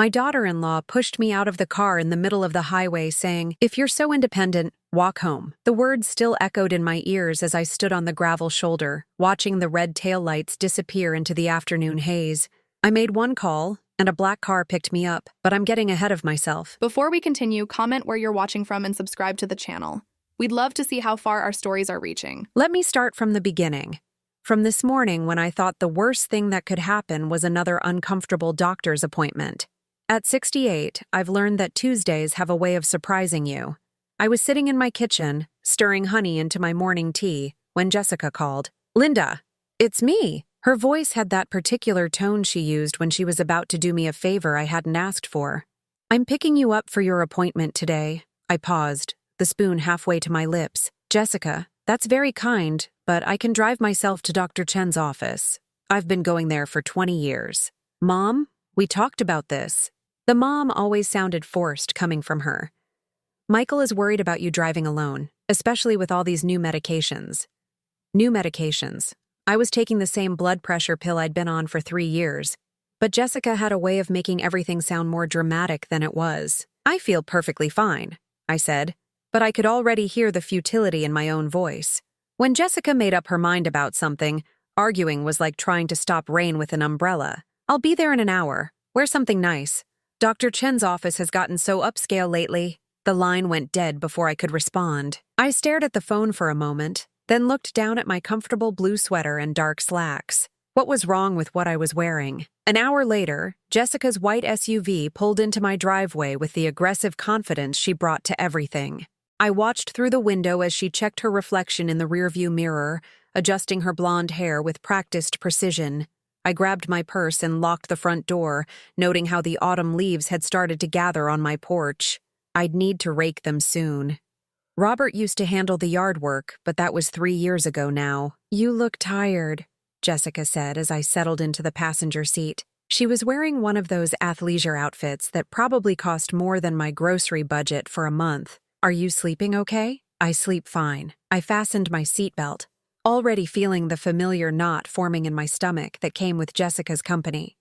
My daughter-in-law pushed me out of the car in the middle of the highway saying, "If you're so independent, walk home." The words still echoed in my ears as I stood on the gravel shoulder, watching the red taillights disappear into the afternoon haze. I made one call, and a black car picked me up, but I'm getting ahead of myself. Before we continue, comment where you're watching from and subscribe to the channel. We'd love to see how far our stories are reaching. Let me start from the beginning. From this morning when I thought the worst thing that could happen was another uncomfortable doctor's appointment. At 68, I've learned that Tuesdays have a way of surprising you. I was sitting in my kitchen, stirring honey into my morning tea, when Jessica called. "Linda, it's me." Her voice had that particular tone she used when she was about to do me a favor I hadn't asked for. "I'm picking you up for your appointment today." I paused, the spoon halfway to my lips. "Jessica, that's very kind, but I can drive myself to Dr. Chen's office. I've been going there for 20 years. Mom, we talked about this." The mom always sounded forced coming from her. "Michael is worried about you driving alone, especially with all these new medications." New medications. I was taking the same blood pressure pill I'd been on for 3 years, but Jessica had a way of making everything sound more dramatic than it was. "I feel perfectly fine," I said, but I could already hear the futility in my own voice. When Jessica made up her mind about something, arguing was like trying to stop rain with an umbrella. "I'll be there in an hour. Wear something nice. Dr. Chen's office has gotten so upscale lately." The line went dead before I could respond. I stared at the phone for a moment, then looked down at my comfortable blue sweater and dark slacks. What was wrong with what I was wearing? An hour later, Jessica's white SUV pulled into my driveway with the aggressive confidence she brought to everything. I watched through the window as she checked her reflection in the rearview mirror, adjusting her blonde hair with practiced precision. I grabbed my purse and locked the front door, noting how the autumn leaves had started to gather on my porch. I'd need to rake them soon. Robert used to handle the yard work, but that was 3 years ago now. "You look tired," Jessica said as I settled into the passenger seat. She was wearing one of those athleisure outfits that probably cost more than my grocery budget for a month. "Are you sleeping okay?" "I sleep fine." I fastened my seatbelt, already feeling the familiar knot forming in my stomach that came with Jessica's company.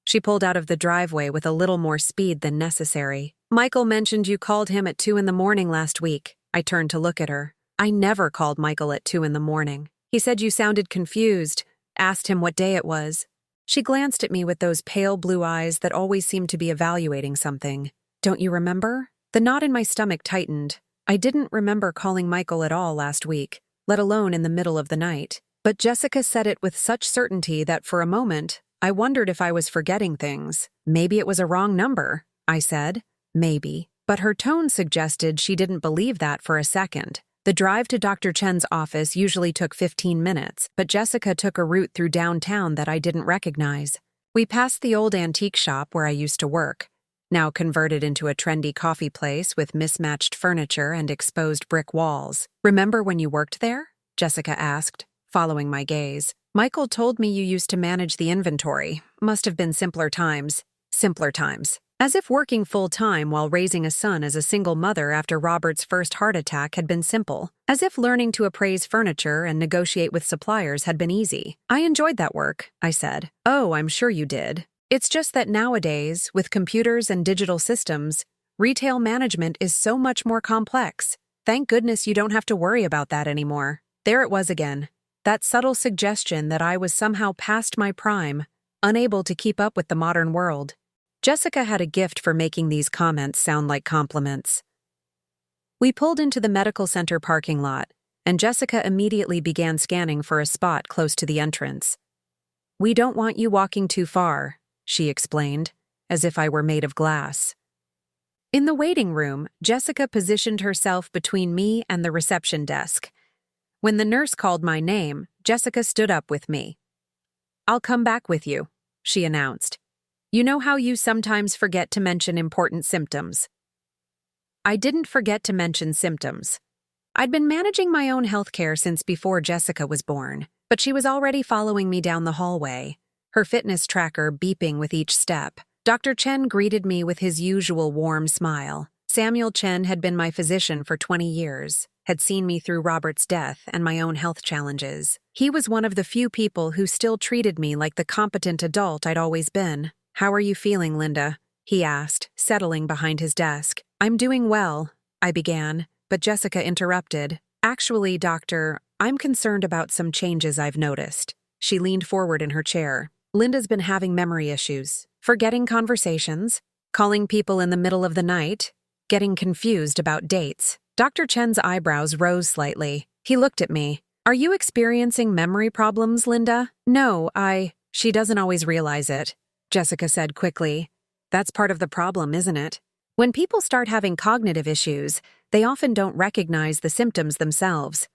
She pulled out of the driveway with a little more speed than necessary. "Michael mentioned you called him at 2 in the morning last week." I turned to look at her. "I never called Michael at 2 in the morning. He said you sounded confused. Asked him what day it was." She glanced at me with those pale blue eyes that always seemed to be evaluating something. "Don't you remember?" The knot in my stomach tightened. I didn't remember calling Michael at all last week, let alone in the middle of the night. But Jessica said it with such certainty that for a moment, I wondered if I was forgetting things. "Maybe it was a wrong number," I said. "Maybe." But her tone suggested she didn't believe that for a second. The drive to Dr. Chen's office usually took 15 minutes, but Jessica took a route through downtown that I didn't recognize. We passed the old antique shop where I used to work, now converted into a trendy coffee place with mismatched furniture and exposed brick walls. "Remember when you worked there?" Jessica asked, following my gaze. "Michael told me you used to manage the inventory. Must have been simpler times." Simpler times. As if working full-time while raising a son as a single mother after Robert's first heart attack had been simple. As if learning to appraise furniture and negotiate with suppliers had been easy. "I enjoyed that work," I said. "Oh, I'm sure you did. It's just that nowadays, with computers and digital systems, retail management is so much more complex. Thank goodness you don't have to worry about that anymore." There it was again. That subtle suggestion that I was somehow past my prime, unable to keep up with the modern world. Jessica had a gift for making these comments sound like compliments. We pulled into the medical center parking lot, and Jessica immediately began scanning for a spot close to the entrance. "We don't want you walking too far," she explained, as if I were made of glass. In the waiting room, Jessica positioned herself between me and the reception desk. When the nurse called my name, Jessica stood up with me. "I'll come back with you," she announced. "You know how you sometimes forget to mention important symptoms." I didn't forget to mention symptoms. I'd been managing my own healthcare since before Jessica was born, but she was already following me down the hallway, her fitness tracker beeping with each step. Dr. Chen greeted me with his usual warm smile. Samuel Chen had been my physician for 20 years, had seen me through Robert's death and my own health challenges. He was one of the few people who still treated me like the competent adult I'd always been. "How are you feeling, Linda?" he asked, settling behind his desk. I'm doing well, I began, but Jessica interrupted. Actually, doctor, I'm concerned about some changes I've noticed. She leaned forward in her chair. Linda's been having memory issues, forgetting conversations, calling people in the middle of the night, getting confused about dates. Dr. Chen's eyebrows rose slightly. He looked at me. Are you experiencing memory problems, Linda? No, She doesn't always realize it, Jessica said quickly. That's part of the problem, isn't it? When people start having cognitive issues, they often don't recognize the symptoms themselves.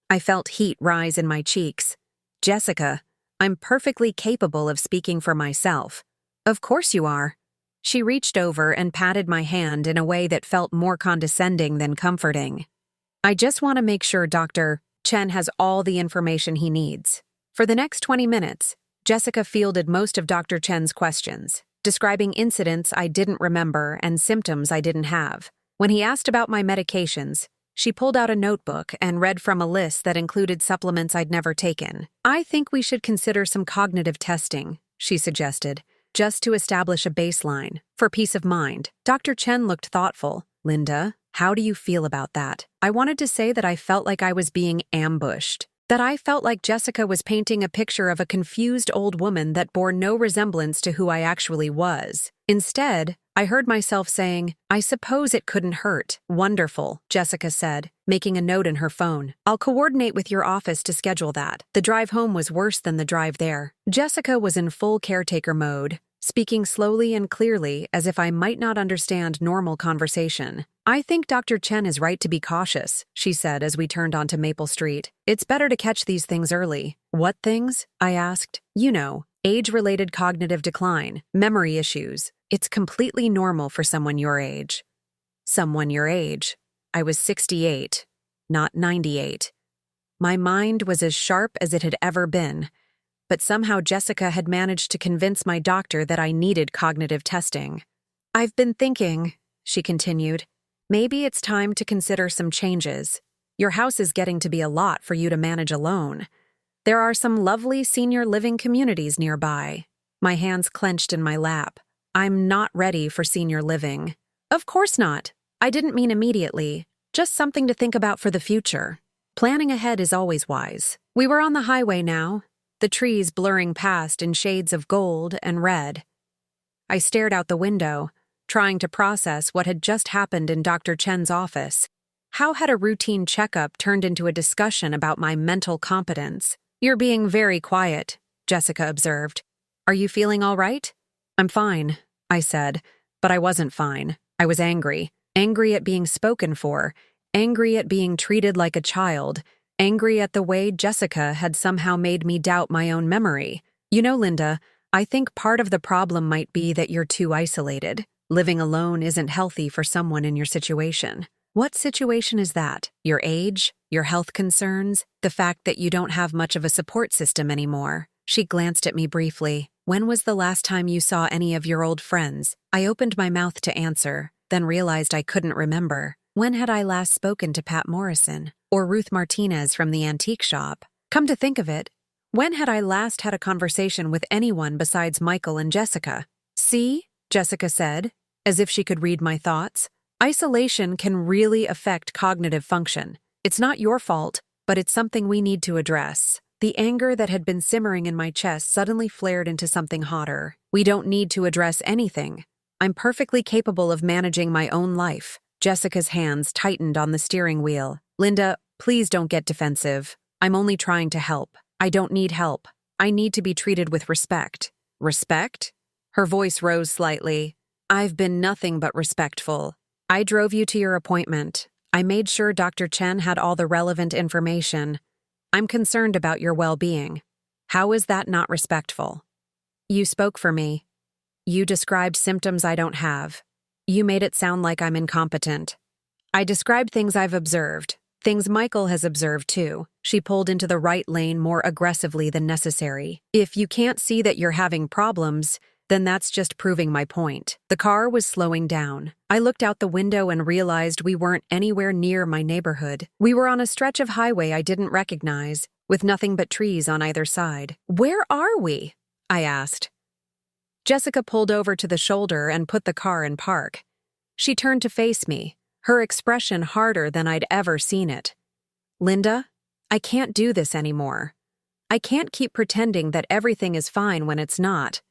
I felt heat rise in my cheeks. Jessica, I'm perfectly capable of speaking for myself. Of course you are. She reached over and patted my hand in a way that felt more condescending than comforting. I just want to make sure Dr. Chen has all the information he needs. For the next 20 minutes, Jessica fielded most of Dr. Chen's questions, describing incidents I didn't remember and symptoms I didn't have. When he asked about my medications, she pulled out a notebook and read from a list that included supplements I'd never taken. I think we should consider some cognitive testing, she suggested, just to establish a baseline, for peace of mind. Dr. Chen looked thoughtful. Linda, how do you feel about that? I wanted to say that I felt like I was being ambushed, that I felt like Jessica was painting a picture of a confused old woman that bore no resemblance to who I actually was. Instead, I heard myself saying, I suppose it couldn't hurt. Wonderful, Jessica said, making a note in her phone. I'll coordinate with your office to schedule that. The drive home was worse than the drive there. Jessica was in full caretaker mode, speaking slowly and clearly as if I might not understand normal conversation. I think Dr. Chen is right to be cautious, she said as we turned onto Maple Street. It's better to catch these things early. What things? I asked. You know, age-related cognitive decline, memory issues. It's completely normal for someone your age. Someone your age. I was 68, not 98. My mind was as sharp as it had ever been, but somehow Jessica had managed to convince my doctor that I needed cognitive testing. I've been thinking, she continued, maybe it's time to consider some changes. Your house is getting to be a lot for you to manage alone. There are some lovely senior living communities nearby. My hands clenched in my lap. I'm not ready for senior living. Of course not. I didn't mean immediately. Just something to think about for the future. Planning ahead is always wise. We were on the highway now, the trees blurring past in shades of gold and red. I stared out the window, trying to process what had just happened in Dr. Chen's office. How had a routine checkup turned into a discussion about my mental competence? You're being very quiet, Jessica observed. Are you feeling all right? I'm fine, I said, but I wasn't fine. I was angry. Angry at being spoken for. Angry at being treated like a child. Angry at the way Jessica had somehow made me doubt my own memory. You know, Linda, I think part of the problem might be that you're too isolated. Living alone isn't healthy for someone in your situation. What situation is that? Your age? Your health concerns? The fact that you don't have much of a support system anymore? She glanced at me briefly. When was the last time you saw any of your old friends? I opened my mouth to answer, then realized I couldn't remember. When had I last spoken to Pat Morrison? Or Ruth Martinez from the antique shop? Come to think of it, when had I last had a conversation with anyone besides Michael and Jessica? See? Jessica said, as if she could read my thoughts. Isolation can really affect cognitive function. It's not your fault, but it's something we need to address. The anger that had been simmering in my chest suddenly flared into something hotter. We don't need to address anything. I'm perfectly capable of managing my own life. Jessica's hands tightened on the steering wheel. Linda, please don't get defensive. I'm only trying to help. I don't need help. I need to be treated with respect. Respect? Her voice rose slightly. I've been nothing but respectful. I drove you to your appointment. I made sure Dr. Chen had all the relevant information. I'm concerned about your well-being. How is that not respectful? You spoke for me. You described symptoms I don't have. You made it sound like I'm incompetent. I described things I've observed, things Michael has observed too. She pulled into the right lane more aggressively than necessary. If you can't see that you're having problems, then that's just proving my point. The car was slowing down. I looked out the window and realized we weren't anywhere near my neighborhood. We were on a stretch of highway I didn't recognize, with nothing but trees on either side. Where are we? I asked. Jessica pulled over to the shoulder and put the car in park. She turned to face me, her expression harder than I'd ever seen it. "Linda, I can't do this anymore. I can't keep pretending that everything is fine when it's not.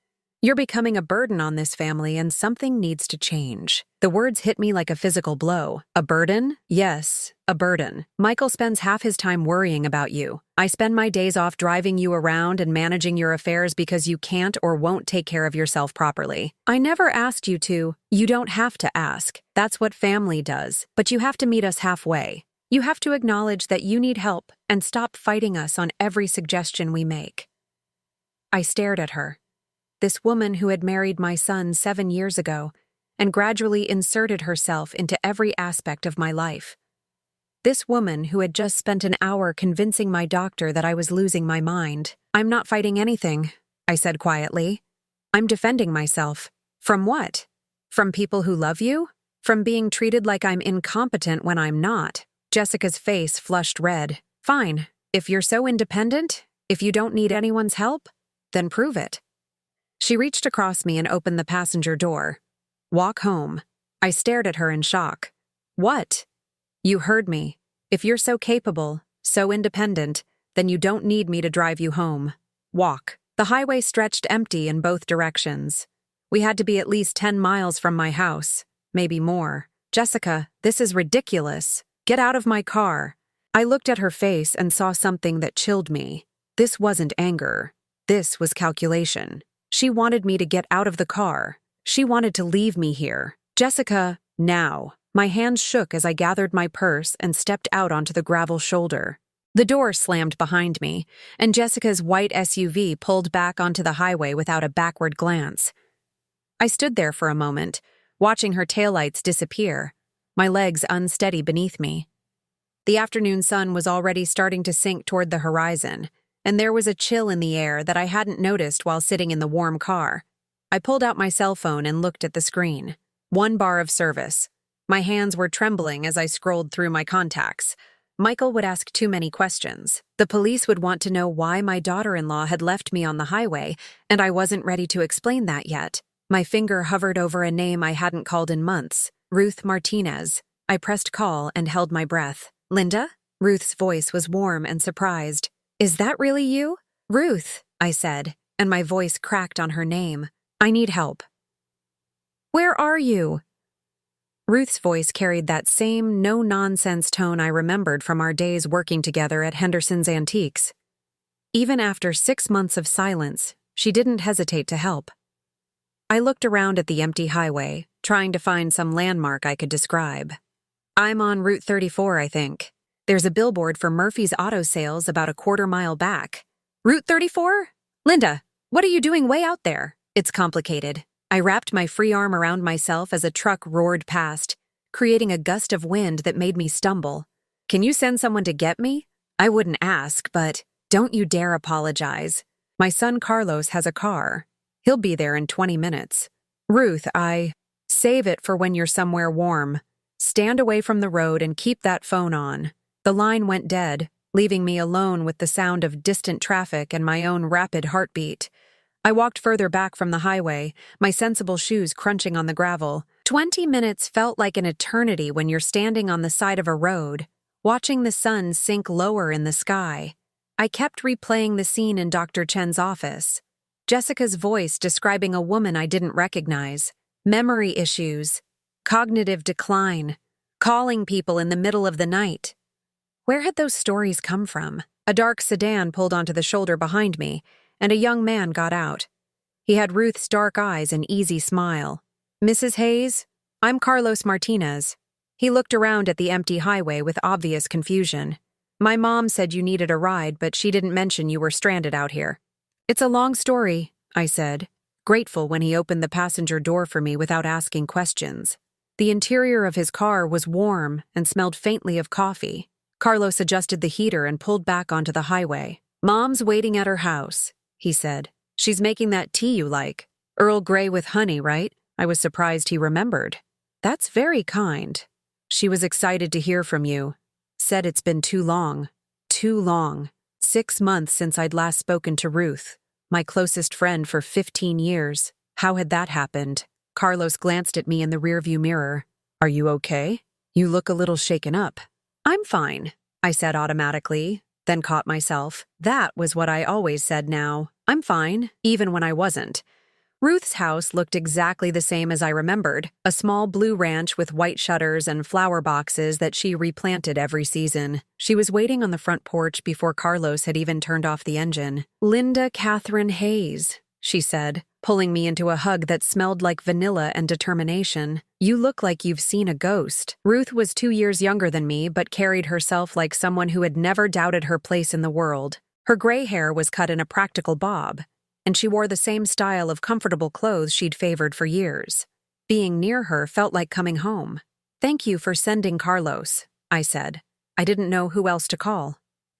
You're becoming a burden on this family and something needs to change." The words hit me like a physical blow. A burden? Yes, a burden. Michael spends half his time worrying about you. I spend my days off driving you around and managing your affairs because you can't or won't take care of yourself properly. I never asked you to. You don't have to ask. That's what family does. But you have to meet us halfway. You have to acknowledge that you need help and stop fighting us on every suggestion we make. I stared at her. This woman who had married my son 7 years ago and gradually inserted herself into every aspect of my life. This woman who had just spent an hour convincing my doctor that I was losing my mind. "I'm not fighting anything," I said quietly. "I'm defending myself." From what? From people who love you? From being treated like I'm incompetent when I'm not? Jessica's face flushed red. "Fine. If you're so independent, if you don't need anyone's help, then prove it." She reached across me and opened the passenger door. "Walk home." I stared at her in shock. "What?" "You heard me. If you're so capable, so independent, then you don't need me to drive you home. Walk." The highway stretched empty in both directions. We had to be at least 10 miles from my house, maybe more. "Jessica, this is ridiculous. Get out of my car." I looked at her face and saw something that chilled me. This wasn't anger. This was calculation. She wanted me to get out of the car. She wanted to leave me here. "Jessica, now." My hands shook as I gathered my purse and stepped out onto the gravel shoulder. The door slammed behind me, and Jessica's white SUV pulled back onto the highway without a backward glance. I stood there for a moment, watching her taillights disappear, my legs unsteady beneath me. The afternoon sun was already starting to sink toward the horizon, and there was a chill in the air that I hadn't noticed while sitting in the warm car. I pulled out my cell phone and looked at the screen. 1 bar of service. My hands were trembling as I scrolled through my contacts. Michael would ask too many questions. The police would want to know why my daughter-in-law had left me on the highway, and I wasn't ready to explain that yet. My finger hovered over a name I hadn't called in months. Ruth Martinez. I pressed call and held my breath. "Linda?" Ruth's voice was warm and surprised. "Is that really you?" "Ruth," I said, and my voice cracked on her name. "I need help." "Where are you?" Ruth's voice carried that same no-nonsense tone I remembered from our days working together at Henderson's Antiques. Even after 6 months of silence, she didn't hesitate to help. I looked around at the empty highway, trying to find some landmark I could describe. "I'm on Route 34, I think. There's a billboard for Murphy's Auto Sales about a 1/4 mile back." "Route 34? Linda, what are you doing way out there?" "It's complicated." I wrapped my free arm around myself as a truck roared past, creating a gust of wind that made me stumble. "Can you send someone to get me?" "I wouldn't ask, but don't you dare apologize. My son Carlos has a car. He'll be there in 20 minutes. Ruth, save it for when you're somewhere warm. Stand away from the road and keep that phone on." The line went dead, leaving me alone with the sound of distant traffic and my own rapid heartbeat. I walked further back from the highway, my sensible shoes crunching on the gravel. 20 minutes felt like an eternity when you're standing on the side of a road, watching the sun sink lower in the sky. I kept replaying the scene in Dr. Chen's office. Jessica's voice describing a woman I didn't recognize. Memory issues. Cognitive decline. Calling people in the middle of the night. Where had those stories come from? A dark sedan pulled onto the shoulder behind me, and a young man got out. He had Ruth's dark eyes and easy smile. "Mrs. Hayes, I'm Carlos Martinez." He looked around at the empty highway with obvious confusion. "My mom said you needed a ride, but she didn't mention you were stranded out here." "It's a long story," I said, grateful when he opened the passenger door for me without asking questions. The interior of his car was warm and smelled faintly of coffee. Carlos adjusted the heater and pulled back onto the highway. "Mom's waiting at her house," he said. "She's making that tea you like. Earl Grey with honey, right?" I was surprised he remembered. "That's very kind. She was excited to hear from you. Said it's been too long. Too long. 6 months since I'd last spoken to Ruth, my closest friend for 15 years. How had that happened? Carlos glanced at me in the rearview mirror. Are you okay? You look a little shaken up. I'm fine, I said automatically, then caught myself. That was what I always said now. I'm fine, even when I wasn't. Ruth's house looked exactly the same as I remembered, a small blue ranch with white shutters and flower boxes that she replanted every season. She was waiting on the front porch before Carlos had even turned off the engine. Linda Catherine Hayes, she said, pulling me into a hug that smelled like vanilla and determination. You look like you've seen a ghost. Ruth was 2 years younger than me, but carried herself like someone who had never doubted her place in the world. Her gray hair was cut in a practical bob, and she wore the same style of comfortable clothes she'd favored for years. Being near her felt like coming home. Thank you for sending Carlos, I said. I didn't know who else to call.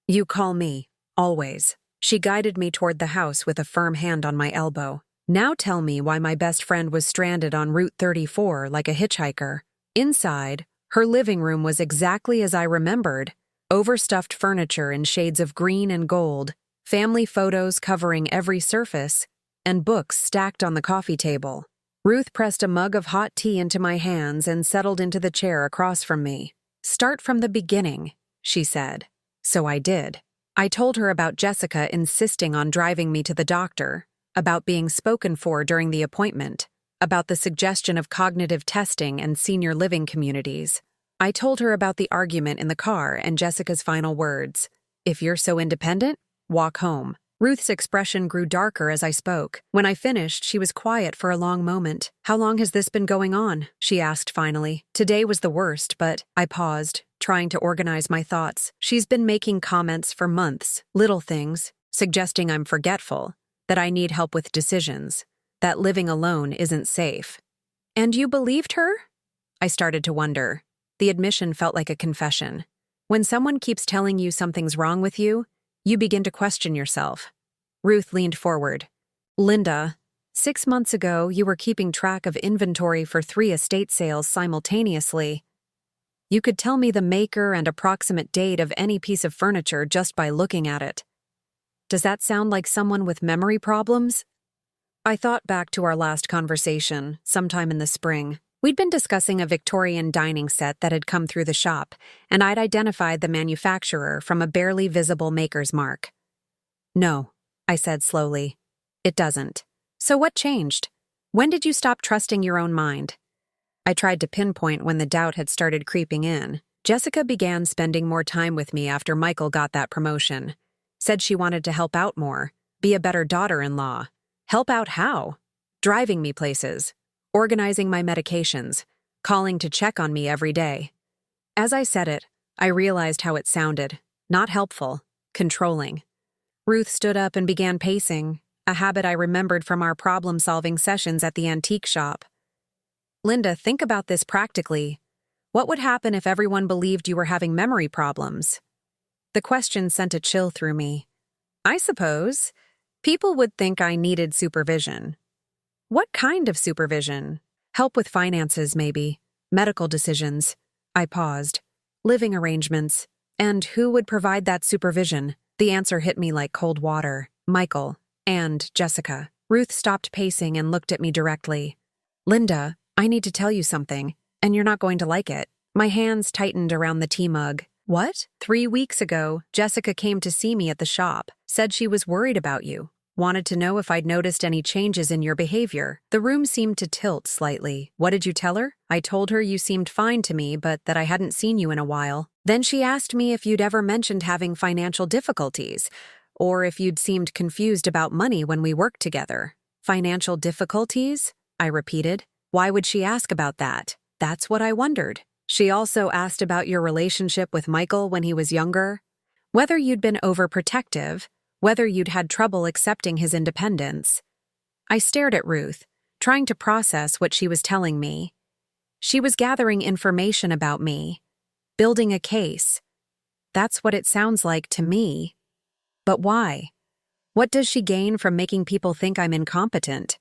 You call me, always. She guided me toward the house with a firm hand on my elbow. Now tell me why my best friend was stranded on Route 34 like a hitchhiker. Inside, her living room was exactly as I remembered. Overstuffed furniture in shades of green and gold, family photos covering every surface, and books stacked on the coffee table. Ruth pressed a mug of hot tea into my hands and settled into the chair across from me. Start from the beginning, she said. So I did. I told her about Jessica insisting on driving me to the doctor, about being spoken for during the appointment, about the suggestion of cognitive testing and senior living communities. I told her about the argument in the car and Jessica's final words. If you're so independent, walk home. Ruth's expression grew darker as I spoke. When I finished, she was quiet for a long moment. How long has this been going on? She asked finally. Today was the worst, but I paused, trying to organize my thoughts. She's been making comments for months, little things, suggesting I'm forgetful, that I need help with decisions, that living alone isn't safe. And you believed her? I started to wonder. The admission felt like a confession. When someone keeps telling you something's wrong with you, you begin to question yourself. Ruth leaned forward. Linda, 6 months ago, you were keeping track of inventory for 3 estate sales simultaneously. You could tell me the maker and approximate date of any piece of furniture just by looking at it. Does that sound like someone with memory problems? I thought back to our last conversation, sometime in the spring. We'd been discussing a Victorian dining set that had come through the shop, and I'd identified the manufacturer from a barely visible maker's mark. No, I said slowly. It doesn't. So what changed? When did you stop trusting your own mind? I tried to pinpoint when the doubt had started creeping in. Jessica began spending more time with me after Michael got that promotion. Said she wanted to help out more, be a better daughter-in-law. Help out how? Driving me places, organizing my medications, calling to check on me every day. As I said it, I realized how it sounded. Not helpful, controlling. Ruth stood up and began pacing, a habit I remembered from our problem-solving sessions at the antique shop. Linda, think about this practically. What would happen if everyone believed you were having memory problems? The question sent a chill through me. I suppose people would think I needed supervision. What kind of supervision? Help with finances, maybe. Medical decisions. I paused. Living arrangements. And who would provide that supervision? The answer hit me like cold water. Michael. And Jessica. Ruth stopped pacing and looked at me directly. Linda, I need to tell you something, and you're not going to like it. My hands tightened around the tea mug. What? 3 weeks ago, Jessica came to see me at the shop, said she was worried about you. Wanted to know if I'd noticed any changes in your behavior. The room seemed to tilt slightly. What did you tell her? I told her you seemed fine to me, but that I hadn't seen you in a while. Then she asked me if you'd ever mentioned having financial difficulties, or if you'd seemed confused about money when we worked together. Financial difficulties? I repeated. Why would she ask about that? That's what I wondered. She also asked about your relationship with Michael when he was younger, whether you'd been overprotective, whether you'd had trouble accepting his independence. I stared at Ruth, trying to process what she was telling me. She was gathering information about me, building a case. That's what it sounds like to me. But why? What does she gain from making people think I'm incompetent?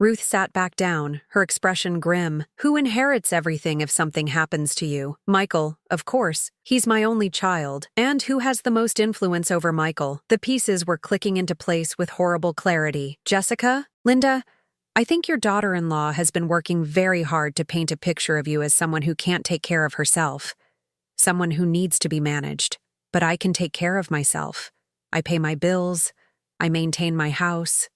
Ruth sat back down, her expression grim. Who inherits everything if something happens to you? Michael, of course. He's my only child. And who has the most influence over Michael? The pieces were clicking into place with horrible clarity. Jessica? Linda? I think your daughter-in-law has been working very hard to paint a picture of you as someone who can't take care of herself, someone who needs to be managed. But I can take care of myself. I pay my bills. I maintain my house.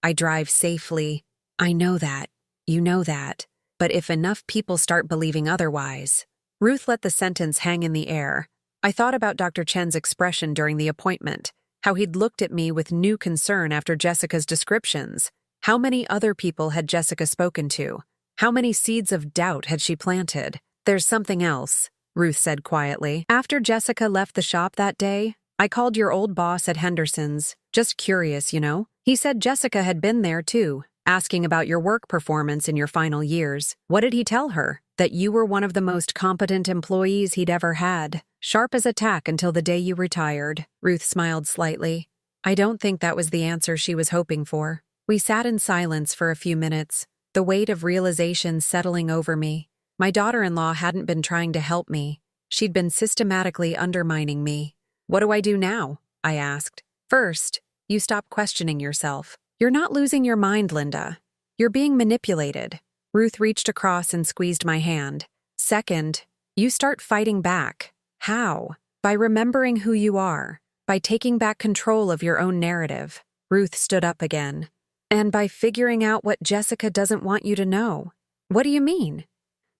I drive safely. I know that. You know that. But if enough people start believing otherwise. Ruth let the sentence hang in the air. I thought about Dr. Chen's expression during the appointment, how he'd looked at me with new concern after Jessica's descriptions. How many other people had Jessica spoken to? How many seeds of doubt had she planted? There's something else, Ruth said quietly. After Jessica left the shop that day, I called your old boss at Henderson's. Just curious, you know? He said Jessica had been there too, asking about your work performance in your final years. What did he tell her? That you were one of the most competent employees he'd ever had. Sharp as a tack until the day you retired. Ruth smiled slightly. I don't think that was the answer she was hoping for. We sat in silence for a few minutes, the weight of realization settling over me. My daughter-in-law hadn't been trying to help me. She'd been systematically undermining me. What do I do now? I asked. First, you stop questioning yourself. You're not losing your mind, Linda. You're being manipulated. Ruth reached across and squeezed my hand. Second, you start fighting back. How? By remembering who you are. By taking back control of your own narrative. Ruth stood up again. And by figuring out what Jessica doesn't want you to know. What do you mean?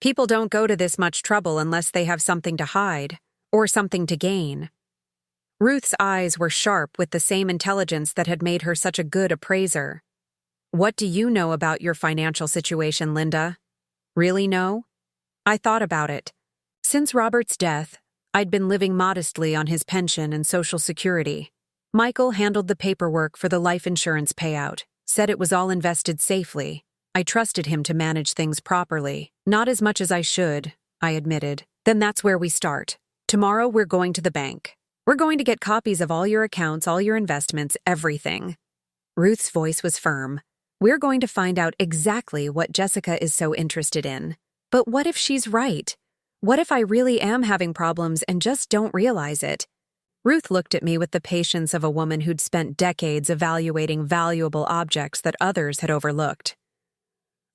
People don't go to this much trouble unless they have something to hide, or something to gain. Ruth's eyes were sharp with the same intelligence that had made her such a good appraiser. What do you know about your financial situation, Linda? Really know? I thought about it. Since Robert's death, I'd been living modestly on his pension and Social Security. Michael handled the paperwork for the life insurance payout, said it was all invested safely. I trusted him to manage things properly. Not as much as I should, I admitted. Then that's where we start. Tomorrow we're going to the bank. We're going to get copies of all your accounts, all your investments, everything. Ruth's voice was firm. We're going to find out exactly what Jessica is so interested in. But what if she's right? What if I really am having problems and just don't realize it? Ruth looked at me with the patience of a woman who'd spent decades evaluating valuable objects that others had overlooked.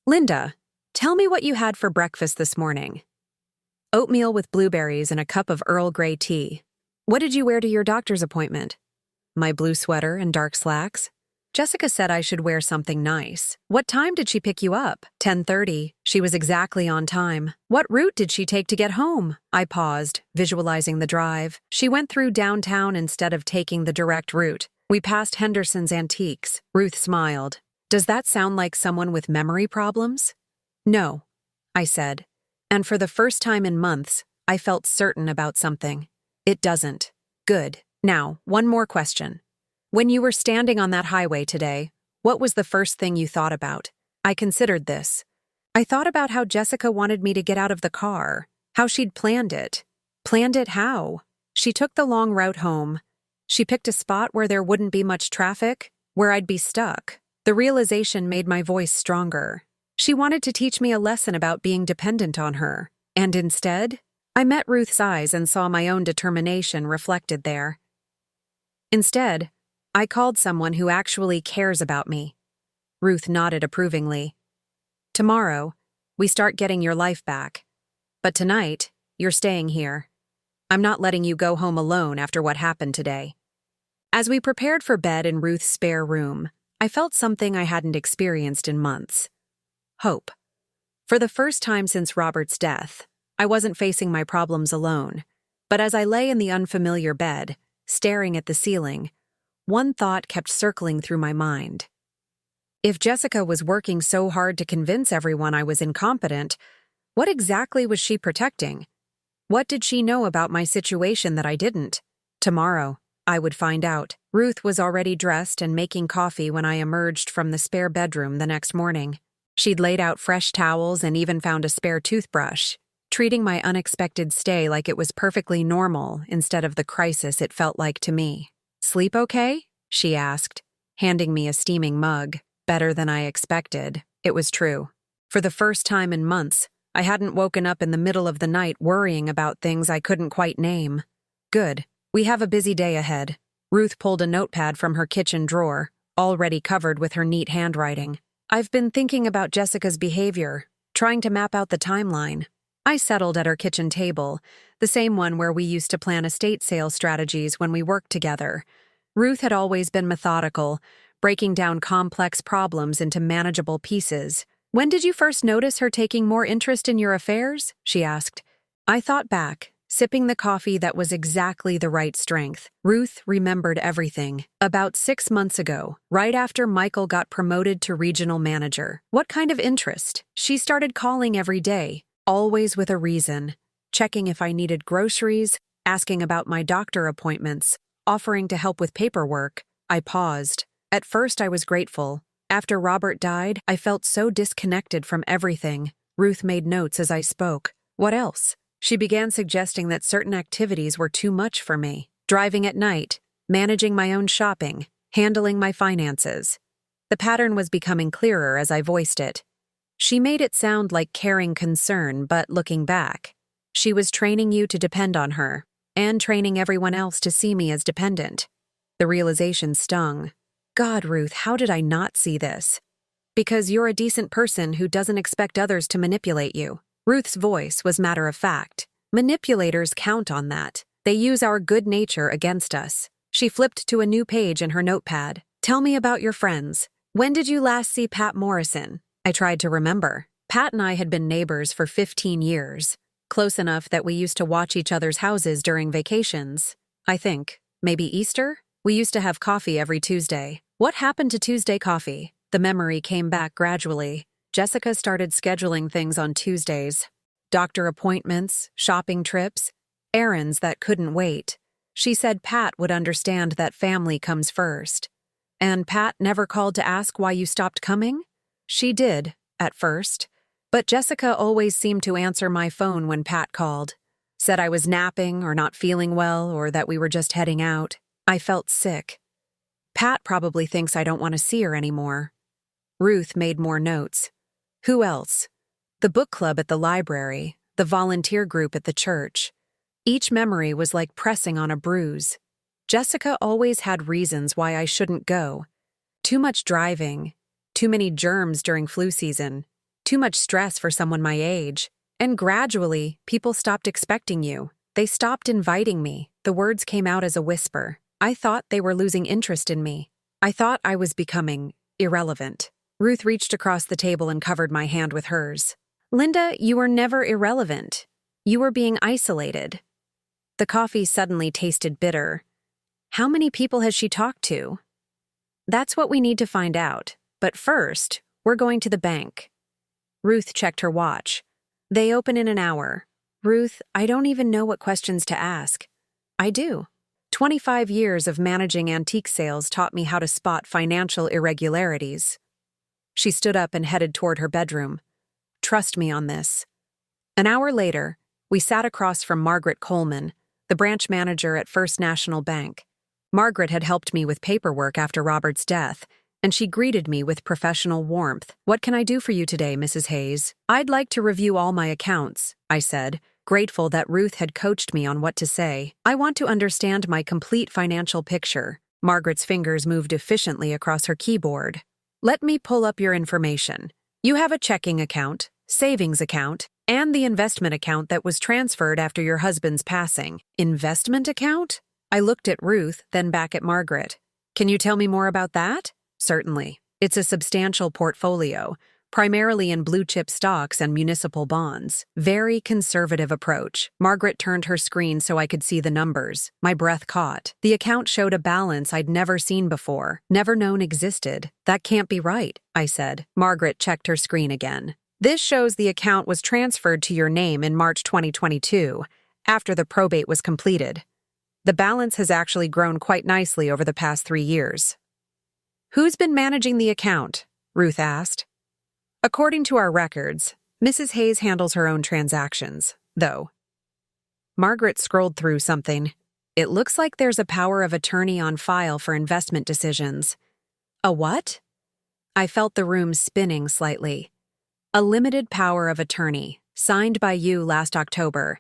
Linda, tell me what you had for breakfast this morning. Oatmeal with blueberries and a cup of Earl Grey tea. What did you wear to your doctor's appointment? My blue sweater and dark slacks. Jessica said I should wear something nice. What time did she pick you up? 10:30. She was exactly on time. What route did she take to get home? I paused, visualizing the drive. She went through downtown instead of taking the direct route. We passed Henderson's Antiques. Ruth smiled. Does that sound like someone with memory problems? No, I said. And for the first time in months, I felt certain about something. It doesn't. Good. Now, one more question. When you were standing on that highway today, what was the first thing you thought about? I considered this. I thought about how Jessica wanted me to get out of the car, how she'd planned it. Planned it how? She took the long route home. She picked a spot where there wouldn't be much traffic, where I'd be stuck. The realization made my voice stronger. She wanted to teach me a lesson about being dependent on her. And instead, I met Ruth's eyes and saw my own determination reflected there. Instead, I called someone who actually cares about me. Ruth nodded approvingly. Tomorrow, we start getting your life back. But tonight, you're staying here. I'm not letting you go home alone after what happened today. As we prepared for bed in Ruth's spare room, I felt something I hadn't experienced in months. Hope. For the first time since Robert's death, I wasn't facing my problems alone. But as I lay in the unfamiliar bed, staring at the ceiling, one thought kept circling through my mind. If Jessica was working so hard to convince everyone I was incompetent, what exactly was she protecting? What did she know about my situation that I didn't? Tomorrow, I would find out. Ruth was already dressed and making coffee when I emerged from the spare bedroom the next morning. She'd laid out fresh towels and even found a spare toothbrush, treating my unexpected stay like it was perfectly normal instead of the crisis it felt like to me. Sleep okay? She asked, handing me a steaming mug. Better than I expected. It was true. For the first time in months, I hadn't woken up in the middle of the night worrying about things I couldn't quite name. Good. We have a busy day ahead. Ruth pulled a notepad from her kitchen drawer, already covered with her neat handwriting. I've been thinking about Jessica's behavior, trying to map out the timeline. I settled at her kitchen table, the same one where we used to plan estate sale strategies when we worked together. Ruth had always been methodical, breaking down complex problems into manageable pieces. "When did you first notice her taking more interest in your affairs?" she asked. I thought back, sipping the coffee that was exactly the right strength. Ruth remembered everything. About 6 months ago, right after Michael got promoted to regional manager. What kind of interest? She started calling every day, always with a reason. Checking if I needed groceries, asking about my doctor appointments, offering to help with paperwork. I paused. At first I was grateful. After Robert died, I felt so disconnected from everything. Ruth made notes as I spoke. What else? She began suggesting that certain activities were too much for me. Driving at night, managing my own shopping, handling my finances. The pattern was becoming clearer as I voiced it. She made it sound like caring concern, but looking back, she was training you to depend on her, and training everyone else to see me as dependent. The realization stung. God, Ruth, how did I not see this? Because you're a decent person who doesn't expect others to manipulate you. Ruth's voice was matter of fact. Manipulators count on that. They use our good nature against us. She flipped to a new page in her notepad. Tell me about your friends. When did you last see Pat Morrison? I tried to remember. Pat and I had been neighbors for 15 years. Close enough that we used to watch each other's houses during vacations. I think. Maybe Easter? We used to have coffee every Tuesday. What happened to Tuesday coffee? The memory came back gradually. Jessica started scheduling things on Tuesdays. Doctor appointments, shopping trips, errands that couldn't wait. She said Pat would understand that family comes first. And Pat never called to ask why you stopped coming? She did, at first. But Jessica always seemed to answer my phone when Pat called. Said I was napping or not feeling well or that we were just heading out. I felt sick. Pat probably thinks I don't want to see her anymore. Ruth made more notes. Who else? The book club at the library, the volunteer group at the church. Each memory was like pressing on a bruise. Jessica always had reasons why I shouldn't go. Too much driving, too many germs during flu season, too much stress for someone my age. And gradually, people stopped expecting you. They stopped inviting me. The words came out as a whisper. I thought they were losing interest in me. I thought I was becoming irrelevant. Ruth reached across the table and covered my hand with hers. Linda, you were never irrelevant. You were being isolated. The coffee suddenly tasted bitter. How many people has she talked to? That's what we need to find out. But first, we're going to the bank. Ruth checked her watch. They open in an hour. Ruth, I don't even know what questions to ask. I do. 25 years of managing antique sales taught me how to spot financial irregularities. She stood up and headed toward her bedroom. Trust me on this. An hour later, we sat across from Margaret Coleman, the branch manager at First National Bank. Margaret had helped me with paperwork after Robert's death, and she greeted me with professional warmth. What can I do for you today, Mrs. Hayes? I'd like to review all my accounts, I said, grateful that Ruth had coached me on what to say. I want to understand my complete financial picture. Margaret's fingers moved efficiently across her keyboard. Let me pull up your information. You have a checking account, savings account, and the investment account that was transferred after your husband's passing. Investment account? I looked at Ruth, then back at Margaret. Can you tell me more about that? Certainly. It's a substantial portfolio, primarily in blue-chip stocks and municipal bonds. Very conservative approach. Margaret turned her screen so I could see the numbers. My breath caught. The account showed a balance I'd never seen before, never known existed. That can't be right, I said. Margaret checked her screen again. This shows the account was transferred to your name in March 2022, after the probate was completed. The balance has actually grown quite nicely over the past 3 years. Who's been managing the account? Ruth asked. According to our records, Mrs. Hayes handles her own transactions, though. Margaret scrolled through something. It looks like there's a power of attorney on file for investment decisions. A what? I felt the room spinning slightly. A limited power of attorney, signed by you last October.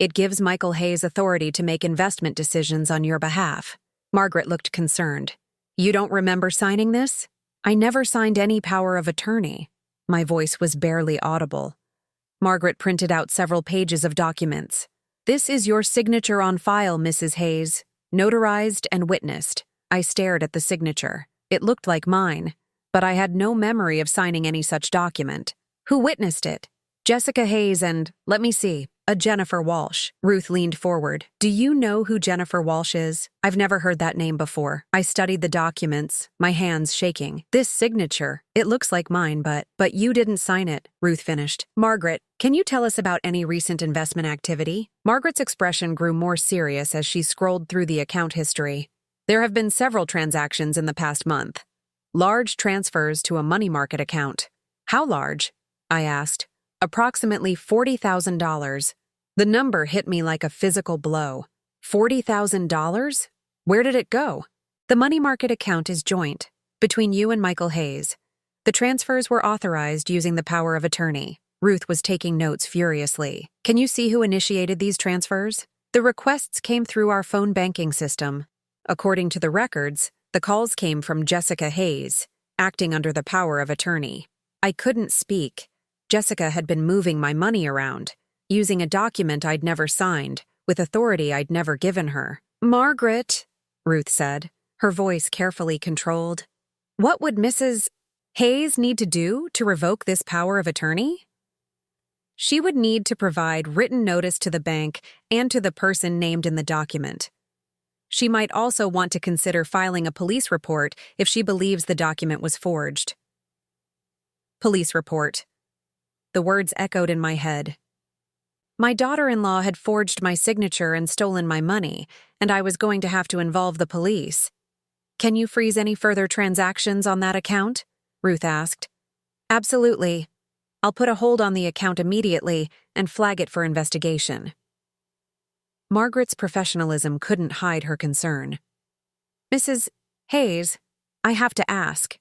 It gives Michael Hayes authority to make investment decisions on your behalf. Margaret looked concerned. You don't remember signing this? I never signed any power of attorney. My voice was barely audible. Margaret printed out several pages of documents. This is your signature on file, Mrs. Hayes. Notarized and witnessed. I stared at the signature. It looked like mine, but I had no memory of signing any such document. Who witnessed it? Jessica Hayes and, let me see, a Jennifer Walsh. Ruth leaned forward. Do you know who Jennifer Walsh is? I've never heard that name before. I studied the documents, my hands shaking. This signature, it looks like mine, but you didn't sign it, Ruth finished. Margaret, can you tell us about any recent investment activity? Margaret's expression grew more serious as she scrolled through the account history. There have been several transactions in the past month. Large transfers to a money market account. How large? I asked. Approximately $40,000. The number hit me like a physical blow. $40,000? Where did it go? The money market account is joint, between you and Michael Hayes. The transfers were authorized using the power of attorney. Ruth was taking notes furiously. Can you see who initiated these transfers? The requests came through our phone banking system. According to the records, the calls came from Jessica Hayes, acting under the power of attorney. I couldn't speak. Jessica had been moving my money around, using a document I'd never signed, with authority I'd never given her. Margaret, Ruth said, her voice carefully controlled. What would Mrs. Hayes need to do to revoke this power of attorney? She would need to provide written notice to the bank and to the person named in the document. She might also want to consider filing a police report if she believes the document was forged. Police report. The words echoed in my head. My daughter-in-law had forged my signature and stolen my money, and I was going to have to involve the police. Can you freeze any further transactions on that account? Ruth asked. Absolutely. I'll put a hold on the account immediately and flag it for investigation. Margaret's professionalism couldn't hide her concern. Mrs. Hayes, I have to ask,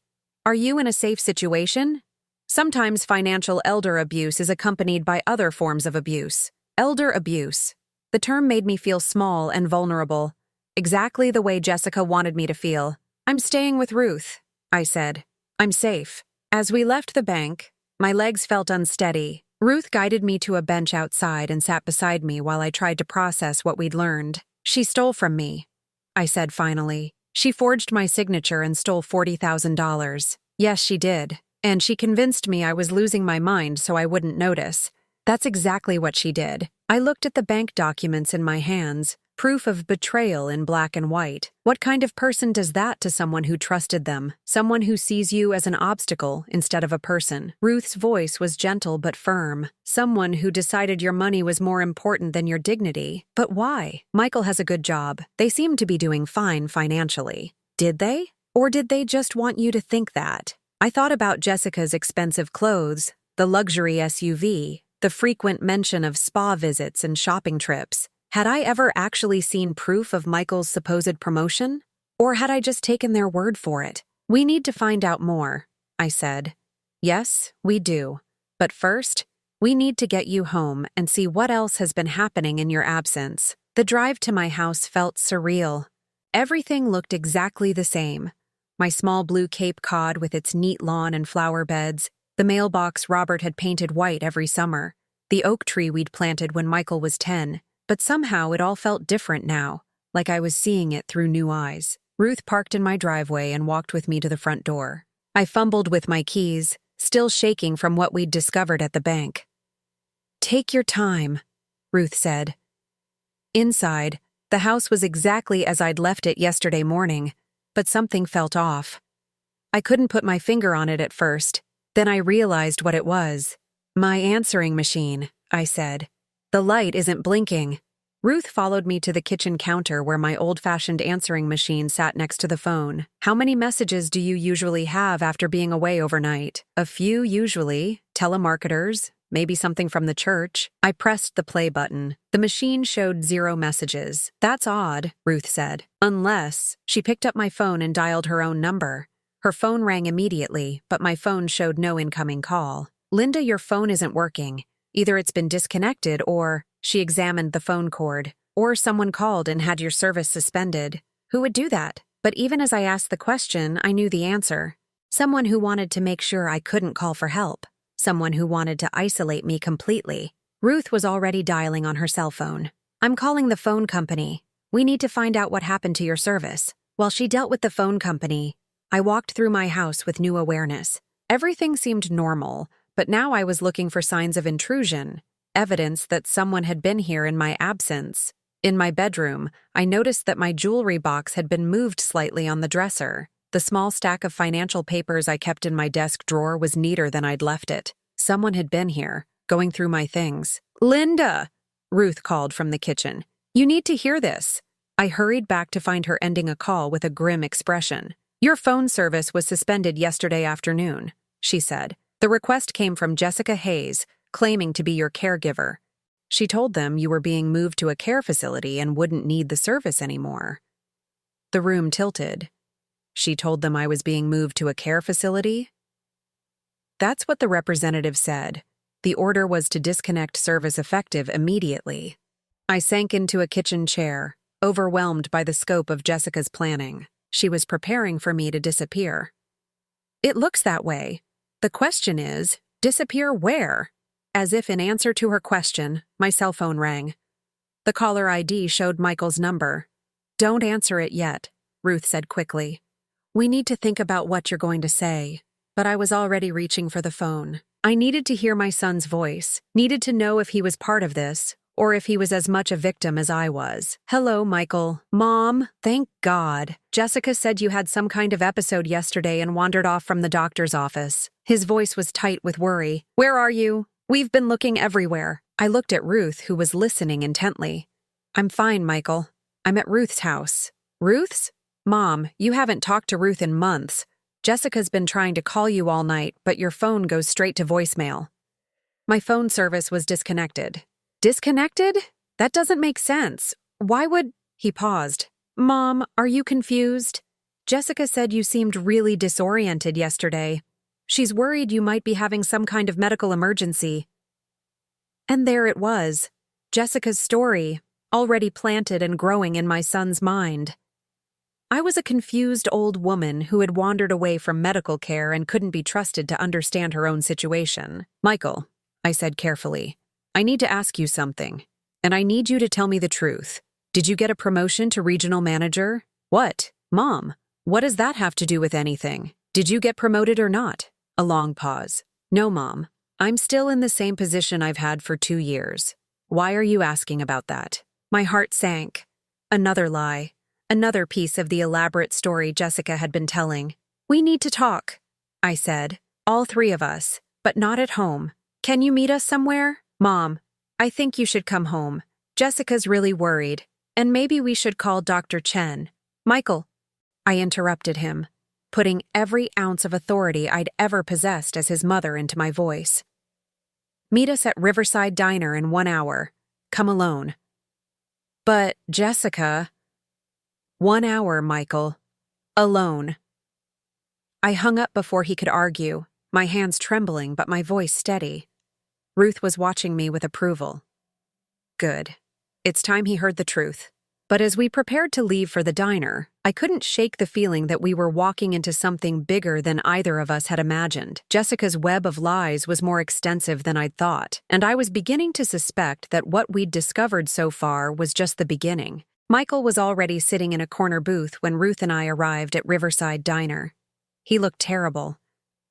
are you in a safe situation? Sometimes financial elder abuse is accompanied by other forms of abuse. Elder abuse. The term made me feel small and vulnerable, exactly the way Jessica wanted me to feel. I'm staying with Ruth, I said. I'm safe. As we left the bank, my legs felt unsteady. Ruth guided me to a bench outside and sat beside me while I tried to process what we'd learned. She stole from me, I said finally. She forged my signature and stole $40,000. Yes, she did. And she convinced me I was losing my mind so I wouldn't notice. That's exactly what she did. I looked at the bank documents in my hands, proof of betrayal in black and white. What kind of person does that to someone who trusted them? Someone who sees you as an obstacle instead of a person. Ruth's voice was gentle but firm. Someone who decided your money was more important than your dignity. But why? Michael has a good job. They seem to be doing fine financially. Did they? Or did they just want you to think that? I thought about Jessica's expensive clothes, the luxury SUV, the frequent mention of spa visits and shopping trips. Had I ever actually seen proof of Michael's supposed promotion? Or had I just taken their word for it? We need to find out more, I said. Yes, we do. But first, we need to get you home and see what else has been happening in your absence. The drive to my house felt surreal. Everything looked exactly the same. My small blue Cape Cod with its neat lawn and flower beds, the mailbox Robert had painted white every summer, the oak tree we'd planted when Michael was 10, but somehow it all felt different now, like I was seeing it through new eyes. Ruth parked in my driveway and walked with me to the front door. I fumbled with my keys, still shaking from what we'd discovered at the bank. Take your time, Ruth said. Inside, the house was exactly as I'd left it yesterday morning, but something felt off. I couldn't put my finger on it at first. Then I realized what it was. My answering machine, I said. The light isn't blinking. Ruth followed me to the kitchen counter where my old-fashioned answering machine sat next to the phone. How many messages do you usually have after being away overnight? A few, usually. Telemarketers, maybe something from the church. I pressed the play button. The machine showed 0 messages. That's odd, Ruth said. Unless, she picked up my phone and dialed her own number. Her phone rang immediately, but my phone showed no incoming call. Linda, your phone isn't working. Either it's been disconnected or, she examined the phone cord, or someone called and had your service suspended. Who would do that? But even as I asked the question, I knew the answer. Someone who wanted to make sure I couldn't call for help. Someone who wanted to isolate me completely. Ruth was already dialing on her cell phone. "I'm calling the phone company. We need to find out what happened to your service." While she dealt with the phone company, I walked through my house with new awareness. Everything seemed normal, but now I was looking for signs of intrusion, evidence that someone had been here in my absence. In my bedroom, I noticed that my jewelry box had been moved slightly on the dresser. The small stack of financial papers I kept in my desk drawer was neater than I'd left it. Someone had been here, going through my things. "Linda!" Ruth called from the kitchen. "You need to hear this." I hurried back to find her ending a call with a grim expression. "Your phone service was suspended yesterday afternoon," she said. "The request came from Jessica Hayes, claiming to be your caregiver. She told them you were being moved to a care facility and wouldn't need the service anymore." The room tilted. She told them I was being moved to a care facility? That's what the representative said. The order was to disconnect service effective immediately. I sank into a kitchen chair, overwhelmed by the scope of Jessica's planning. She was preparing for me to disappear. It looks that way. The question is, disappear where? As if in answer to her question, my cell phone rang. The caller ID showed Michael's number. "Don't answer it yet," Ruth said quickly. "We need to think about what you're going to say." But I was already reaching for the phone. I needed to hear my son's voice, needed to know if he was part of this, or if he was as much a victim as I was. "Hello, Michael." "Mom, thank God. Jessica said you had some kind of episode yesterday and wandered off from the doctor's office." His voice was tight with worry. "Where are you? We've been looking everywhere." I looked at Ruth, who was listening intently. "I'm fine, Michael. I'm at Ruth's house." "Ruth's?" "Mom, you haven't talked to Ruth in months. Jessica's been trying to call you all night, but your phone goes straight to voicemail." My phone service was disconnected. "Disconnected? That doesn't make sense. Why would—" He paused. "Mom, are you confused? Jessica said you seemed really disoriented yesterday. She's worried you might be having some kind of medical emergency." And there it was. Jessica's story, already planted and growing in my son's mind. I was a confused old woman who had wandered away from medical care and couldn't be trusted to understand her own situation. "Michael," I said carefully, "I need to ask you something, and I need you to tell me the truth. Did you get a promotion to regional manager?" "What? Mom, what does that have to do with anything? Did you get promoted or not?" A long pause. "No, Mom. I'm still in the same position I've had for 2 years. Why are you asking about that?" My heart sank. Another lie. Another piece of the elaborate story Jessica had been telling. "We need to talk," I said. "All 3 of us, but not at home. Can you meet us somewhere?" "Mom, I think you should come home. Jessica's really worried, and maybe we should call Dr. Chen." "Michael," I interrupted him, putting every ounce of authority I'd ever possessed as his mother into my voice. "Meet us at Riverside Diner in 1 hour. Come alone." "But, Jessica—" "1 hour, Michael. Alone." I hung up before he could argue, my hands trembling but my voice steady. Ruth was watching me with approval. Good. It's time he heard the truth. But as we prepared to leave for the diner, I couldn't shake the feeling that we were walking into something bigger than either of us had imagined. Jessica's web of lies was more extensive than I'd thought, and I was beginning to suspect that what we'd discovered so far was just the beginning. Michael was already sitting in a corner booth when Ruth and I arrived at Riverside Diner. He looked terrible.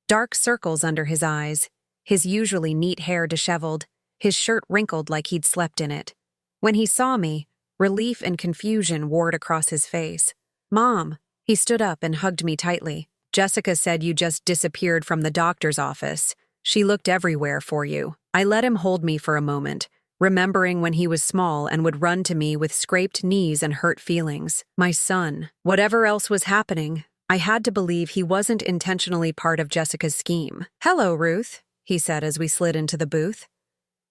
Dark circles under his eyes, his usually neat hair disheveled, his shirt wrinkled like he'd slept in it. When he saw me, relief and confusion warred across his face. "Mom," he stood up and hugged me tightly. "Jessica said you just disappeared from the doctor's office. She looked everywhere for you." I let him hold me for a moment, remembering when he was small and would run to me with scraped knees and hurt feelings. My son. Whatever else was happening, I had to believe he wasn't intentionally part of Jessica's scheme. "Hello, Ruth," he said as we slid into the booth.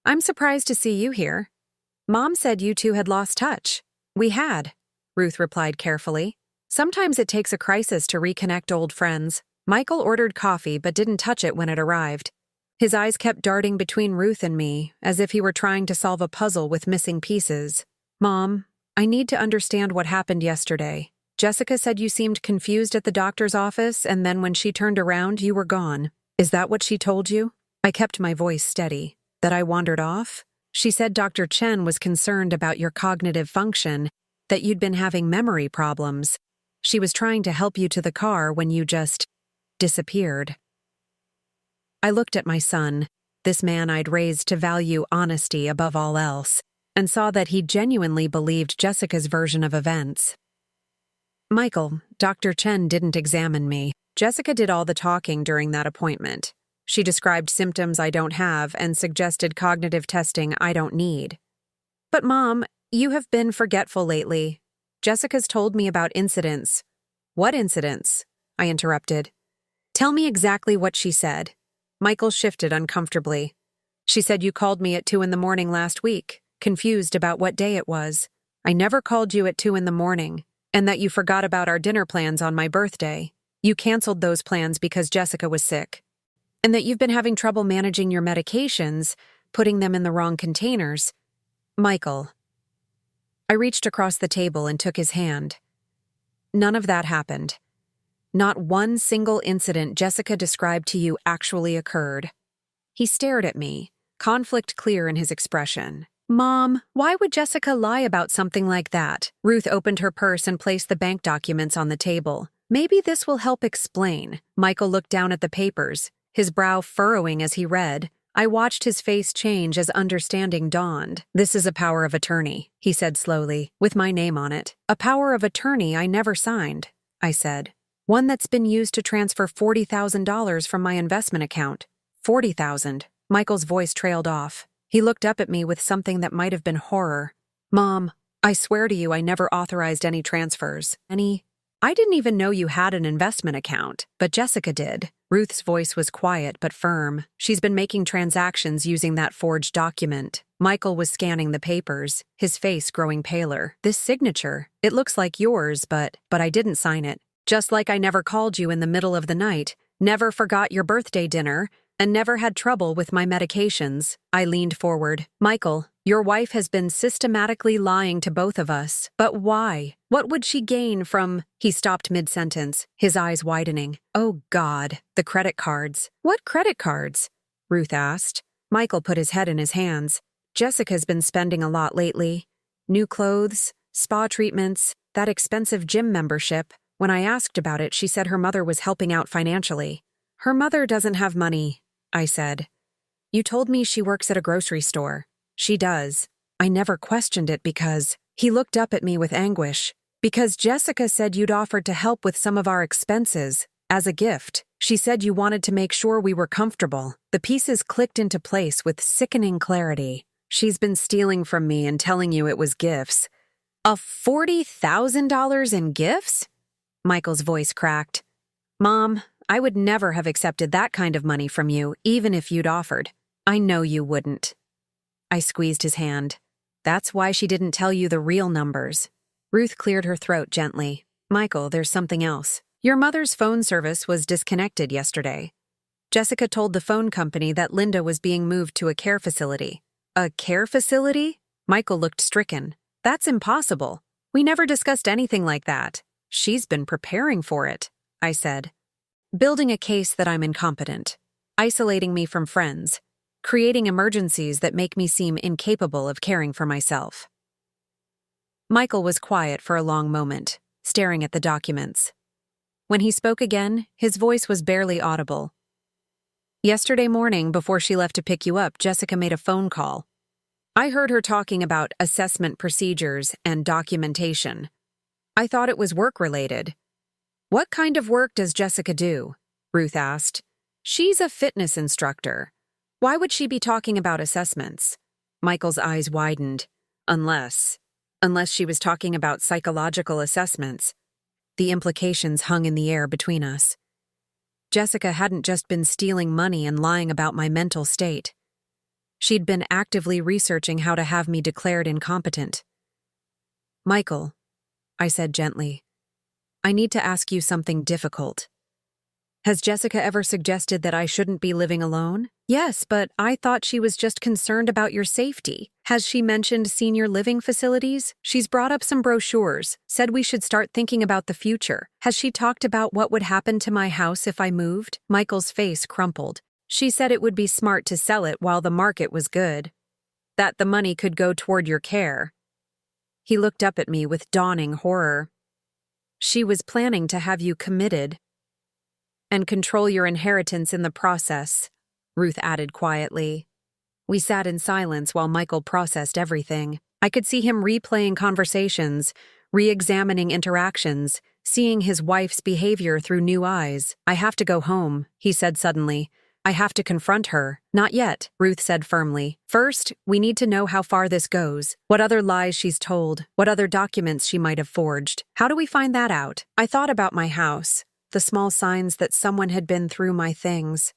"I'm surprised to see you here. Mom said you two had lost touch." "We had," Ruth replied carefully. "Sometimes it takes a crisis to reconnect old friends." Michael ordered coffee but didn't touch it when it arrived. His eyes kept darting between Ruth and me, as if he were trying to solve a puzzle with missing pieces. "Mom, I need to understand what happened yesterday. Jessica said you seemed confused at the doctor's office, and then when she turned around, you were gone. Is that what she told you? I kept my voice steady. That I wandered off? She said Dr. Chen was concerned about your cognitive function, that you'd been having memory problems. She was trying to help you to the car when you just disappeared. I looked at my son, this man I'd raised to value honesty above all else, and saw that he genuinely believed Jessica's version of events. Michael, Dr. Chen didn't examine me. Jessica did all the talking during that appointment. She described symptoms I don't have and suggested cognitive testing I don't need. But Mom, you have been forgetful lately. Jessica's told me about incidents. What incidents? I interrupted. Tell me exactly what she said. Michael shifted uncomfortably. She said you called me at 2 a.m. last week, confused about what day it was. I never called you at 2 a.m, and that you forgot about our dinner plans on my birthday. You canceled those plans because Jessica was sick. And that you've been having trouble managing your medications, putting them in the wrong containers. Michael. I reached across the table and took his hand. None of that happened. Not one single incident Jessica described to you actually occurred. He stared at me, conflict clear in his expression. Mom, why would Jessica lie about something like that? Ruth opened her purse and placed the bank documents on the table. Maybe this will help explain. Michael looked down at the papers, his brow furrowing as he read. I watched his face change as understanding dawned. This is a power of attorney, he said slowly, with my name on it. A power of attorney I never signed, I said. One that's been used to transfer $40,000 from my investment account. $40,000. Michael's voice trailed off. He looked up at me with something that might have been horror. Mom, I swear to you I never authorized any transfers. I didn't even know you had an investment account, but Jessica did. Ruth's voice was quiet but firm. She's been making transactions using that forged document. Michael was scanning the papers, his face growing paler. This signature, it looks like yours, but I didn't sign it. Just like I never called you in the middle of the night, never forgot your birthday dinner, and never had trouble with my medications. I leaned forward. Michael, your wife has been systematically lying to both of us. But why? What would she gain from— He stopped mid-sentence, his eyes widening. Oh God, the credit cards. What credit cards? Ruth asked. Michael put his head in his hands. Jessica's been spending a lot lately. New clothes, spa treatments, that expensive gym membership. When I asked about it, she said her mother was helping out financially. Her mother doesn't have money, I said. You told me she works at a grocery store. She does. I never questioned it because— He looked up at me with anguish. Because Jessica said you'd offered to help with some of our expenses, as a gift. She said you wanted to make sure we were comfortable. The pieces clicked into place with sickening clarity. She's been stealing from me and telling you it was gifts. A $40,000 in gifts? Michael's voice cracked. Mom, I would never have accepted that kind of money from you, even if you'd offered. I know you wouldn't. I squeezed his hand. That's why she didn't tell you the real numbers. Ruth cleared her throat gently. Michael, there's something else. Your mother's phone service was disconnected yesterday. Jessica told the phone company that Linda was being moved to a care facility. A care facility? Michael looked stricken. That's impossible. We never discussed anything like that. She's been preparing for it, I said. Building a case that I'm incompetent. Isolating me from friends. Creating emergencies that make me seem incapable of caring for myself. Michael was quiet for a long moment, staring at the documents. When he spoke again, his voice was barely audible. Yesterday morning, before she left to pick you up, Jessica made a phone call. I heard her talking about assessment procedures and documentation. I thought it was work-related. What kind of work does Jessica do? Ruth asked. She's a fitness instructor. Why would she be talking about assessments? Michael's eyes widened. Unless she was talking about psychological assessments. The implications hung in the air between us. Jessica hadn't just been stealing money and lying about my mental state. She'd been actively researching how to have me declared incompetent. Michael, I said gently, I need to ask you something difficult. Has Jessica ever suggested that I shouldn't be living alone? Yes, but I thought she was just concerned about your safety. Has she mentioned senior living facilities? She's brought up some brochures, said we should start thinking about the future. Has she talked about what would happen to my house if I moved? Michael's face crumpled. She said it would be smart to sell it while the market was good. That the money could go toward your care. He looked up at me with dawning horror. She was planning to have you committed and control your inheritance in the process, Ruth added quietly. We sat in silence while Michael processed everything. I could see him replaying conversations, re-examining interactions, seeing his wife's behavior through new eyes. I have to go home, he said suddenly. I have to confront her. Not yet, Ruth said firmly. First, we need to know how far this goes, what other lies she's told, what other documents she might have forged. How do we find that out? I thought about my house, the small signs that someone had been through my things.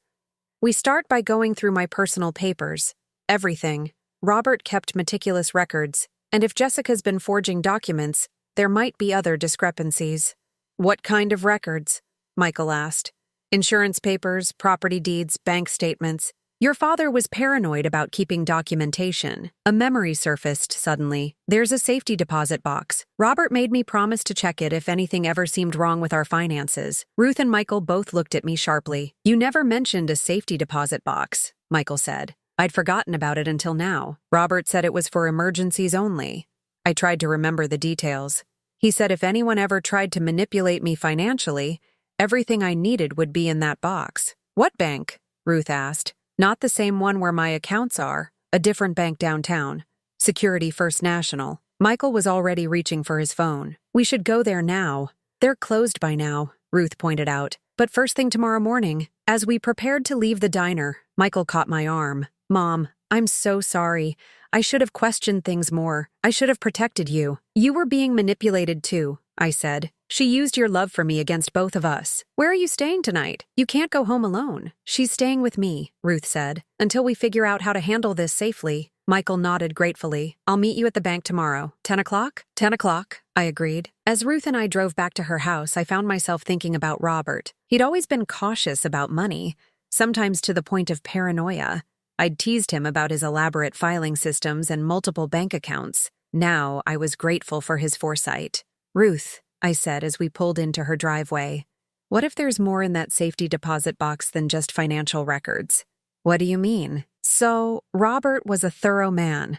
We start by going through my personal papers. Everything. Robert kept meticulous records, and if Jessica's been forging documents, there might be other discrepancies. What kind of records? Michael asked. Insurance papers, property deeds, bank statements. Your father was paranoid about keeping documentation. A memory surfaced suddenly. There's a safety deposit box. Robert made me promise to check it if anything ever seemed wrong with our finances. Ruth and Michael both looked at me sharply. You never mentioned a safety deposit box, Michael said. I'd forgotten about it until now. Robert said it was for emergencies only. I tried to remember the details. He said if anyone ever tried to manipulate me financially, everything I needed would be in that box. What bank? Ruth asked. Not the same one where my accounts are, a different bank downtown. Security First National. Michael was already reaching for his phone. We should go there now. They're closed by now, Ruth pointed out. But first thing tomorrow morning. As we prepared to leave the diner, Michael caught my arm. Mom, I'm so sorry. I should have questioned things more. I should have protected you. You were being manipulated too, I said. She used your love for me against both of us. Where are you staying tonight? You can't go home alone. She's staying with me, Ruth said, until we figure out how to handle this safely. Michael nodded gratefully. I'll meet you at the bank tomorrow. 10 o'clock? 10 o'clock, I agreed. As Ruth and I drove back to her house, I found myself thinking about Robert. He'd always been cautious about money, sometimes to the point of paranoia. I'd teased him about his elaborate filing systems and multiple bank accounts. Now I was grateful for his foresight. Ruth, I said as we pulled into her driveway. What if there's more in that safety deposit box than just financial records? What do you mean? So, Robert was a thorough man.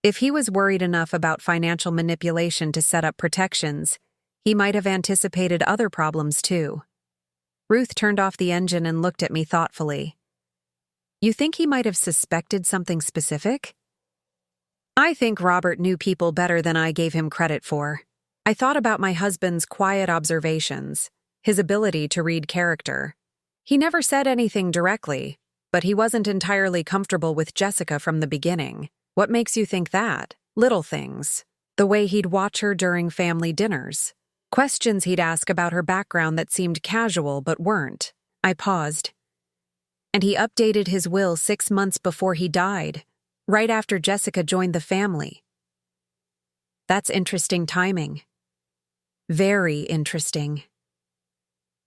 If he was worried enough about financial manipulation to set up protections, he might have anticipated other problems too. Ruth turned off the engine and looked at me thoughtfully. You think he might have suspected something specific? I think Robert knew people better than I gave him credit for. I thought about my husband's quiet observations, his ability to read character. He never said anything directly, but he wasn't entirely comfortable with Jessica from the beginning. What makes you think that? Little things. The way he'd watch her during family dinners. Questions he'd ask about her background that seemed casual but weren't. I paused. And he updated his will 6 months before he died, right after Jessica joined the family. That's interesting timing. Very interesting.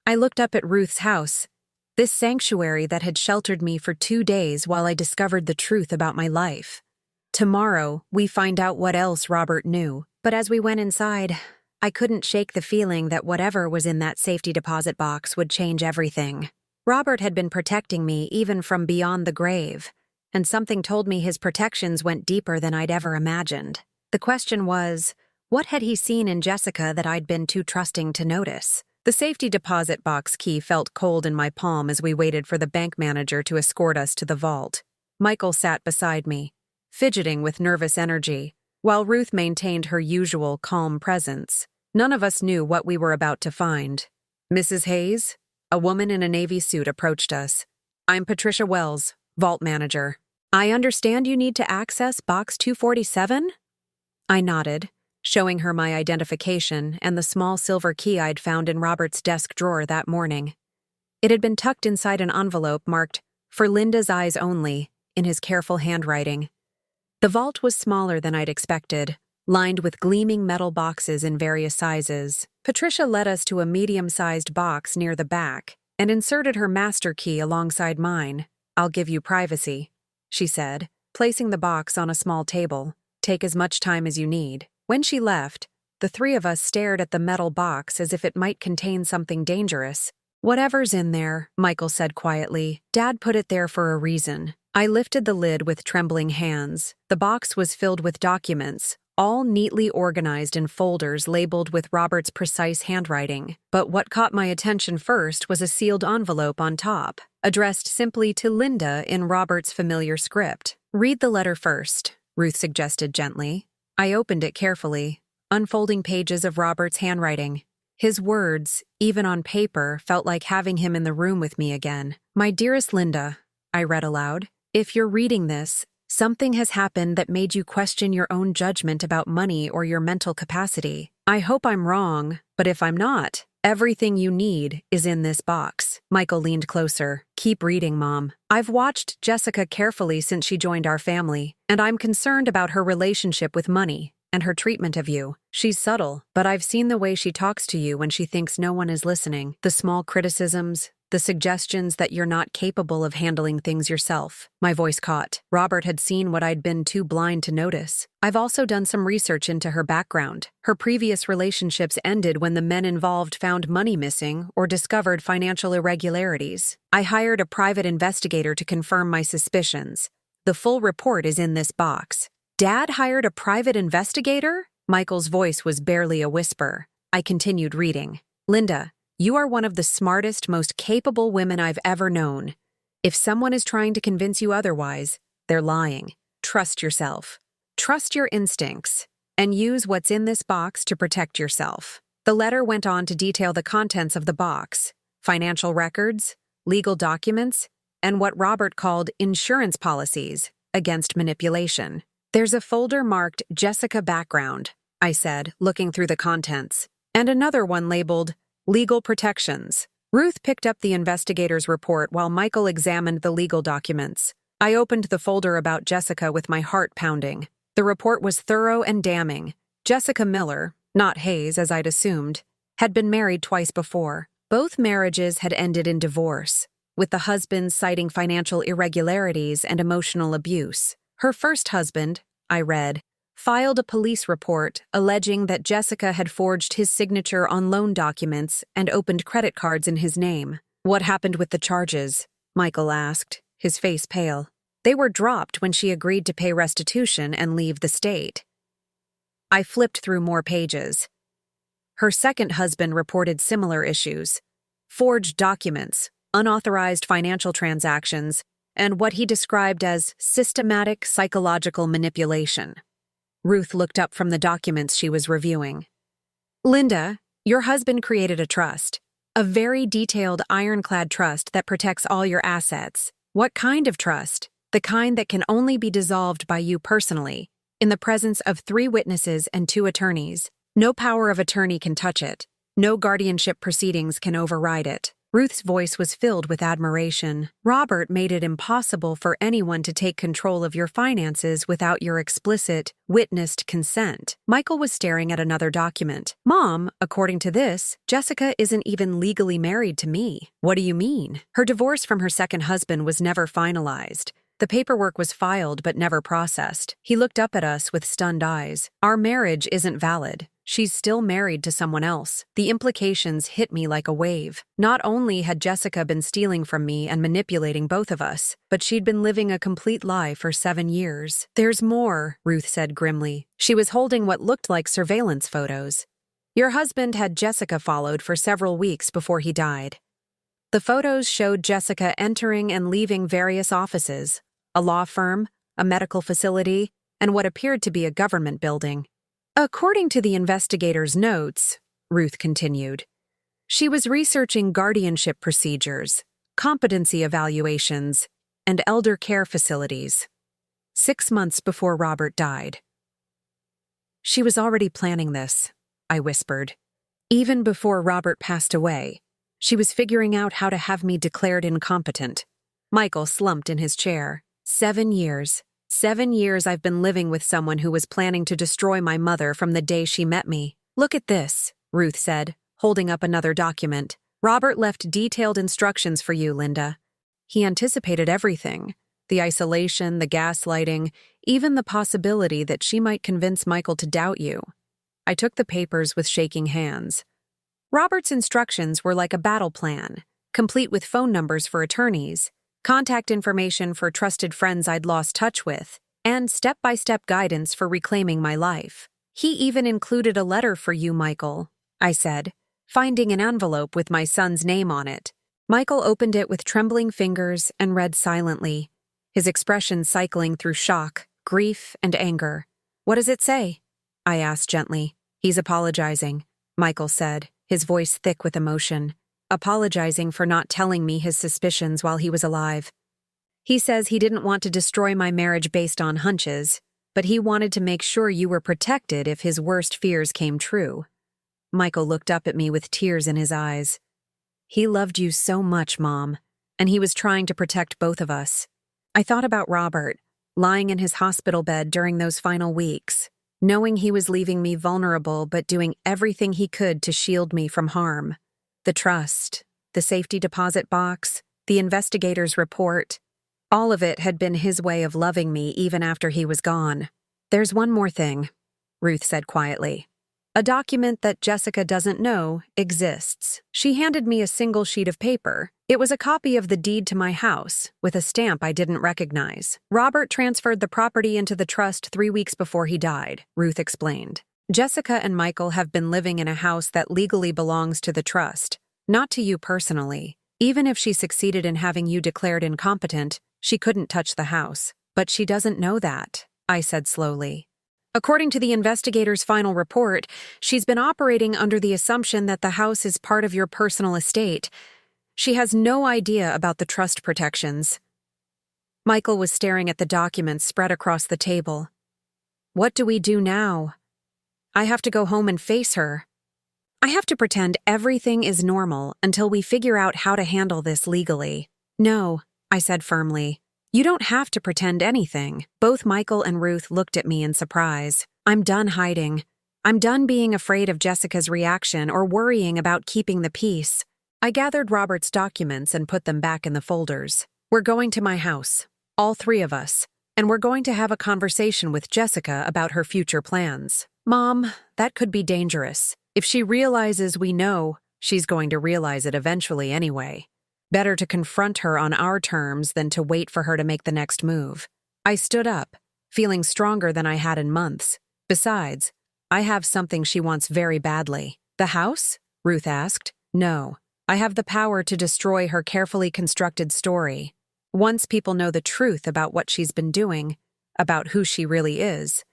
I looked up at Ruth's house, this sanctuary that had sheltered me for 2 days while I discovered the truth about my life. Tomorrow, we find out what else Robert knew. But as we went inside, I couldn't shake the feeling that whatever was in that safety deposit box would change everything. Robert had been protecting me even from beyond the grave, and something told me his protections went deeper than I'd ever imagined. The question was, what had he seen in Jessica that I'd been too trusting to notice? The safety deposit box key felt cold in my palm as we waited for the bank manager to escort us to the vault. Michael sat beside me, fidgeting with nervous energy, while Ruth maintained her usual calm presence. None of us knew what we were about to find. Mrs. Hayes, a woman in a navy suit, approached us. I'm Patricia Wells, vault manager. I understand you need to access box 247? I nodded, showing her my identification and the small silver key I'd found in Robert's desk drawer that morning. It had been tucked inside an envelope marked, "For Linda's eyes only," in his careful handwriting. The vault was smaller than I'd expected, lined with gleaming metal boxes in various sizes. Patricia led us to a medium-sized box near the back and inserted her master key alongside mine. "I'll give you privacy," she said, placing the box on a small table. Take as much time as you need. When she left, the three of us stared at the metal box as if it might contain something dangerous. Whatever's in there, Michael said quietly. Dad put it there for a reason. I lifted the lid with trembling hands. The box was filled with documents, all neatly organized in folders labeled with Robert's precise handwriting. But what caught my attention first was a sealed envelope on top, addressed simply to Linda in Robert's familiar script. Read the letter first, Ruth suggested gently. I opened it carefully, unfolding pages of Robert's handwriting. His words, even on paper, felt like having him in the room with me again. My dearest Linda, I read aloud, if you're reading this, something has happened that made you question your own judgment about money or your mental capacity. I hope I'm wrong, but if I'm not, everything you need is in this box. Michael leaned closer. Keep reading, Mom. I've watched Jessica carefully since she joined our family, and I'm concerned about her relationship with money and her treatment of you. She's subtle, but I've seen the way she talks to you when she thinks no one is listening. The small criticisms, the suggestions that you're not capable of handling things yourself. My voice caught. Robert had seen what I'd been too blind to notice. I've also done some research into her background. Her previous relationships ended when the men involved found money missing or discovered financial irregularities. I hired a private investigator to confirm my suspicions. The full report is in this box. Dad hired a private investigator? Michael's voice was barely a whisper. I continued reading. Linda, you are one of the smartest, most capable women I've ever known. If someone is trying to convince you otherwise, they're lying. Trust yourself. Trust your instincts. And use what's in this box to protect yourself. The letter went on to detail the contents of the box: financial records, legal documents, and what Robert called insurance policies against manipulation. There's a folder marked Jessica Background, I said, looking through the contents, and another one labeled Legal Protections. Ruth picked up the investigator's report while Michael examined the legal documents. I opened the folder about Jessica with my heart pounding. The report was thorough and damning. Jessica Miller, not Hayes as I'd assumed, had been married twice before. Both marriages had ended in divorce, with the husband citing financial irregularities and emotional abuse. Her first husband, I read, filed a police report alleging that Jessica had forged his signature on loan documents and opened credit cards in his name. What happened with the charges? Michael asked, his face pale. They were dropped when she agreed to pay restitution and leave the state. I flipped through more pages. Her second husband reported similar issues: forged documents, unauthorized financial transactions, and what he described as systematic psychological manipulation. Ruth looked up from the documents she was reviewing. Linda, your husband created a trust, a very detailed ironclad trust that protects all your assets. What kind of trust? The kind that can only be dissolved by you personally, in the presence of 3 witnesses and 2 attorneys. No power of attorney can touch it. No guardianship proceedings can override it. Ruth's voice was filled with admiration. Robert made it impossible for anyone to take control of your finances without your explicit, witnessed consent. Michael was staring at another document. Mom, according to this, Jessica isn't even legally married to me. What do you mean? Her divorce from her second husband was never finalized. The paperwork was filed but never processed. He looked up at us with stunned eyes. Our marriage isn't valid. She's still married to someone else. The implications hit me like a wave. Not only had Jessica been stealing from me and manipulating both of us, but she'd been living a complete lie for 7 years. There's more, Ruth said grimly. She was holding what looked like surveillance photos. Your husband had Jessica followed for several weeks before he died. The photos showed Jessica entering and leaving various offices, a law firm, a medical facility, and what appeared to be a government building. According to the investigator's notes, Ruth continued, she was researching guardianship procedures, competency evaluations, and elder care facilities. 6 months before Robert died. She was already planning this, I whispered. Even before Robert passed away, she was figuring out how to have me declared incompetent. Michael slumped in his chair. 7 years. 7 years I've been living with someone who was planning to destroy my mother from the day she met me. Look at this, Ruth said, holding up another document. Robert left detailed instructions for you, Linda. He anticipated everything. The isolation, the gaslighting, even the possibility that she might convince Michael to doubt you. I took the papers with shaking hands. Robert's instructions were like a battle plan, complete with phone numbers for attorneys, contact information for trusted friends I'd lost touch with, and step-by-step guidance for reclaiming my life. He even included a letter for you, Michael, I said, finding an envelope with my son's name on it. Michael opened it with trembling fingers and read silently, his expression cycling through shock, grief, and anger. "What does it say?" I asked gently. "He's apologizing," Michael said, his voice thick with emotion. "Apologizing for not telling me his suspicions while he was alive. He says he didn't want to destroy my marriage based on hunches, but he wanted to make sure you were protected if his worst fears came true." Michael looked up at me with tears in his eyes. "He loved you so much, Mom, and he was trying to protect both of us." I thought about Robert, lying in his hospital bed during those final weeks, knowing he was leaving me vulnerable but doing everything he could to shield me from harm. The trust, the safety deposit box, the investigator's report, all of it had been his way of loving me even after he was gone. "There's one more thing," Ruth said quietly. "A document that Jessica doesn't know exists." She handed me a single sheet of paper. It was a copy of the deed to my house, with a stamp I didn't recognize. "Robert transferred the property into the trust 3 weeks before he died," Ruth explained. "Jessica and Michael have been living in a house that legally belongs to the trust, not to you personally. Even if she succeeded in having you declared incompetent, she couldn't touch the house. But she doesn't know that," I said slowly. "According to the investigator's final report, she's been operating under the assumption that the house is part of your personal estate. She has no idea about the trust protections." Michael was staring at the documents spread across the table. "What do we do now? I have to go home and face her. I have to pretend everything is normal until we figure out how to handle this legally." "No," I said firmly. "You don't have to pretend anything." Both Michael and Ruth looked at me in surprise. "I'm done hiding. I'm done being afraid of Jessica's reaction or worrying about keeping the peace." I gathered Robert's documents and put them back in the folders. "We're going to my house, all 3 of us, and we're going to have a conversation with Jessica about her future plans. Mom, that could be dangerous. If she realizes we know, she's going to realize it eventually anyway. Better to confront her on our terms than to wait for her to make the next move." I stood up, feeling stronger than I had in months. "Besides, I have something she wants very badly." "The house?" Ruth asked. "No. I have the power to destroy her carefully constructed story. Once people know the truth about what she's been doing, about who she really is,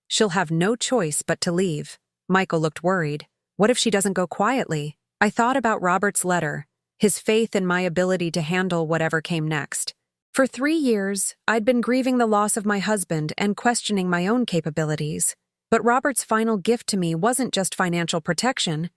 she'll have no choice but to leave." Michael looked worried. "What if she doesn't go quietly?" I thought about Robert's letter, his faith in my ability to handle whatever came next. For 3 years, I'd been grieving the loss of my husband and questioning my own capabilities. But Robert's final gift to me wasn't just financial protection.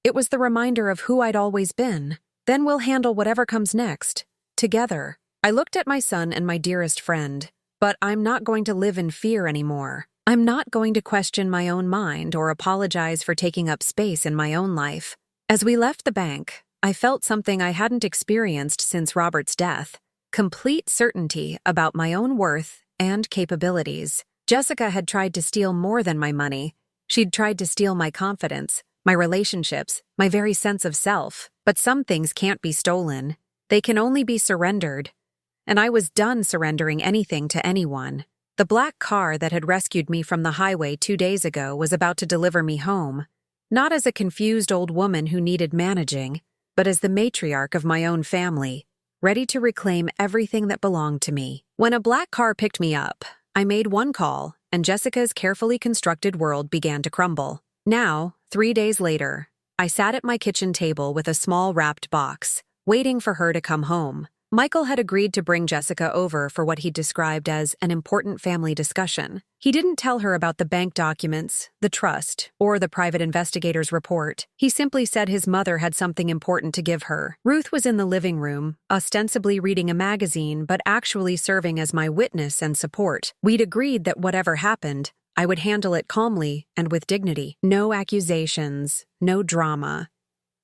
It was the reminder of who I'd always been. "Then we'll handle whatever comes next, together." I looked at my son and my dearest friend, but I'm not going to live in fear anymore. I'm not going to question my own mind or apologize for taking up space in my own life. As we left the bank, I felt something I hadn't experienced since Robert's death: complete certainty about my own worth and capabilities. Jessica had tried to steal more than my money. She'd tried to steal my confidence, my relationships, my very sense of self. But some things can't be stolen. They can only be surrendered. And I was done surrendering anything to anyone. The black car that had rescued me from the highway 2 days ago was about to deliver me home, not as a confused old woman who needed managing, but as the matriarch of my own family, ready to reclaim everything that belonged to me. When a black car picked me up, I made one call, and Jessica's carefully constructed world began to crumble. Now, 3 days later, I sat at my kitchen table with a small wrapped box, waiting for her to come home. Michael had agreed to bring Jessica over for what he described as an important family discussion. He didn't tell her about the bank documents, the trust, or the private investigator's report. He simply said his mother had something important to give her. Ruth was in the living room, ostensibly reading a magazine, but actually serving as my witness and support. We'd agreed that whatever happened, I would handle it calmly and with dignity. No accusations, no drama.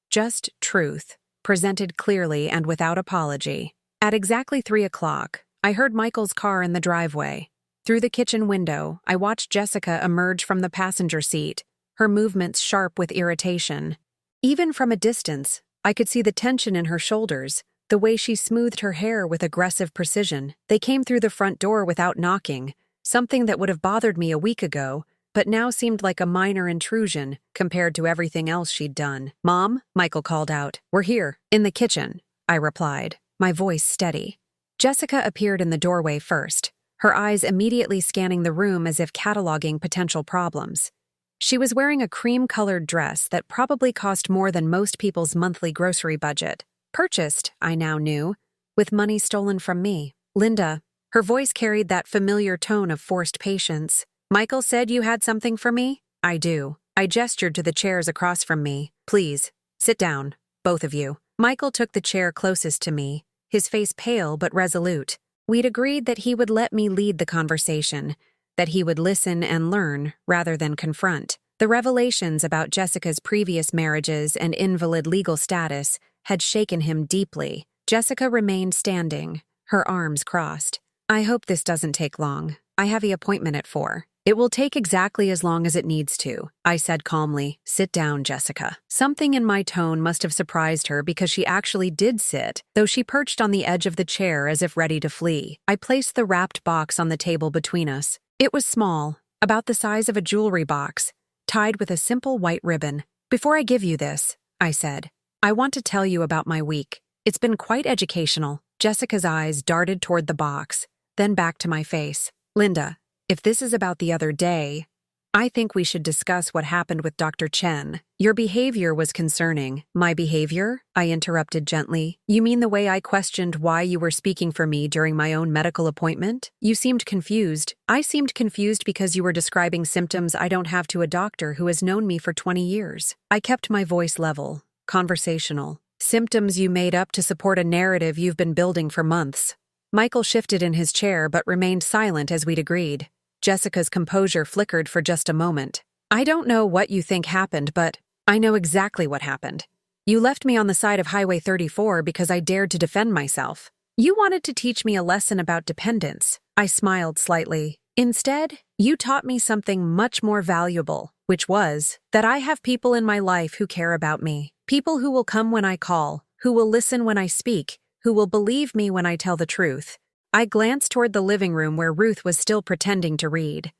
Just truth, presented clearly and without apology. At exactly 3 o'clock, I heard Michael's car in the driveway. Through the kitchen window, I watched Jessica emerge from the passenger seat, her movements sharp with irritation. Even from a distance, I could see the tension in her shoulders, the way she smoothed her hair with aggressive precision. They came through the front door without knocking, something that would have bothered me a week ago, but now seemed like a minor intrusion compared to everything else she'd done. "Mom," Michael called out. "We're here, in the kitchen," I replied, my voice steady. Jessica appeared in the doorway first, her eyes immediately scanning the room as if cataloging potential problems. She was wearing a cream-colored dress that probably cost more than most people's monthly grocery budget. Purchased, I now knew, with money stolen from me. "Linda," her voice carried that familiar tone of forced patience. "Michael said you had something for me?" "I do." I gestured to the chairs across from me. "Please, sit down, both of you." Michael took the chair closest to me, his face pale but resolute. We'd agreed that he would let me lead the conversation, that he would listen and learn rather than confront. The revelations about Jessica's previous marriages and invalid legal status had shaken him deeply. Jessica remained standing, her arms crossed. "I hope this doesn't take long. I have the appointment at 4. "It will take exactly as long as it needs to," I said calmly. "Sit down, Jessica." Something in my tone must have surprised her because she actually did sit, though she perched on the edge of the chair as if ready to flee. I placed the wrapped box on the table between us. It was small, about the size of a jewelry box, tied with a simple white ribbon. "Before I give you this," I said, "I want to tell you about my week. It's been quite educational." Jessica's eyes darted toward the box, then back to my face. "Linda, if this is about the other day, I think we should discuss what happened with Dr. Chen. Your behavior was concerning." "My behavior?" I interrupted gently. "You mean the way I questioned why you were speaking for me during my own medical appointment? You seemed confused." "I seemed confused because you were describing symptoms I don't have to a doctor who has known me for 20 years. I kept my voice level, conversational. "Symptoms you made up to support a narrative you've been building for months." Michael shifted in his chair but remained silent as we'd agreed. Jessica's composure flickered for just a moment. "I don't know what you think happened, but I know exactly what happened. You left me on the side of Highway 34 because I dared to defend myself. You wanted to teach me a lesson about dependence." I smiled slightly. "Instead, you taught me something much more valuable, which was that I have people in my life who care about me. People who will come when I call, who will listen when I speak, who will believe me when I tell the truth." I glanced toward the living room where Ruth was still pretending to read.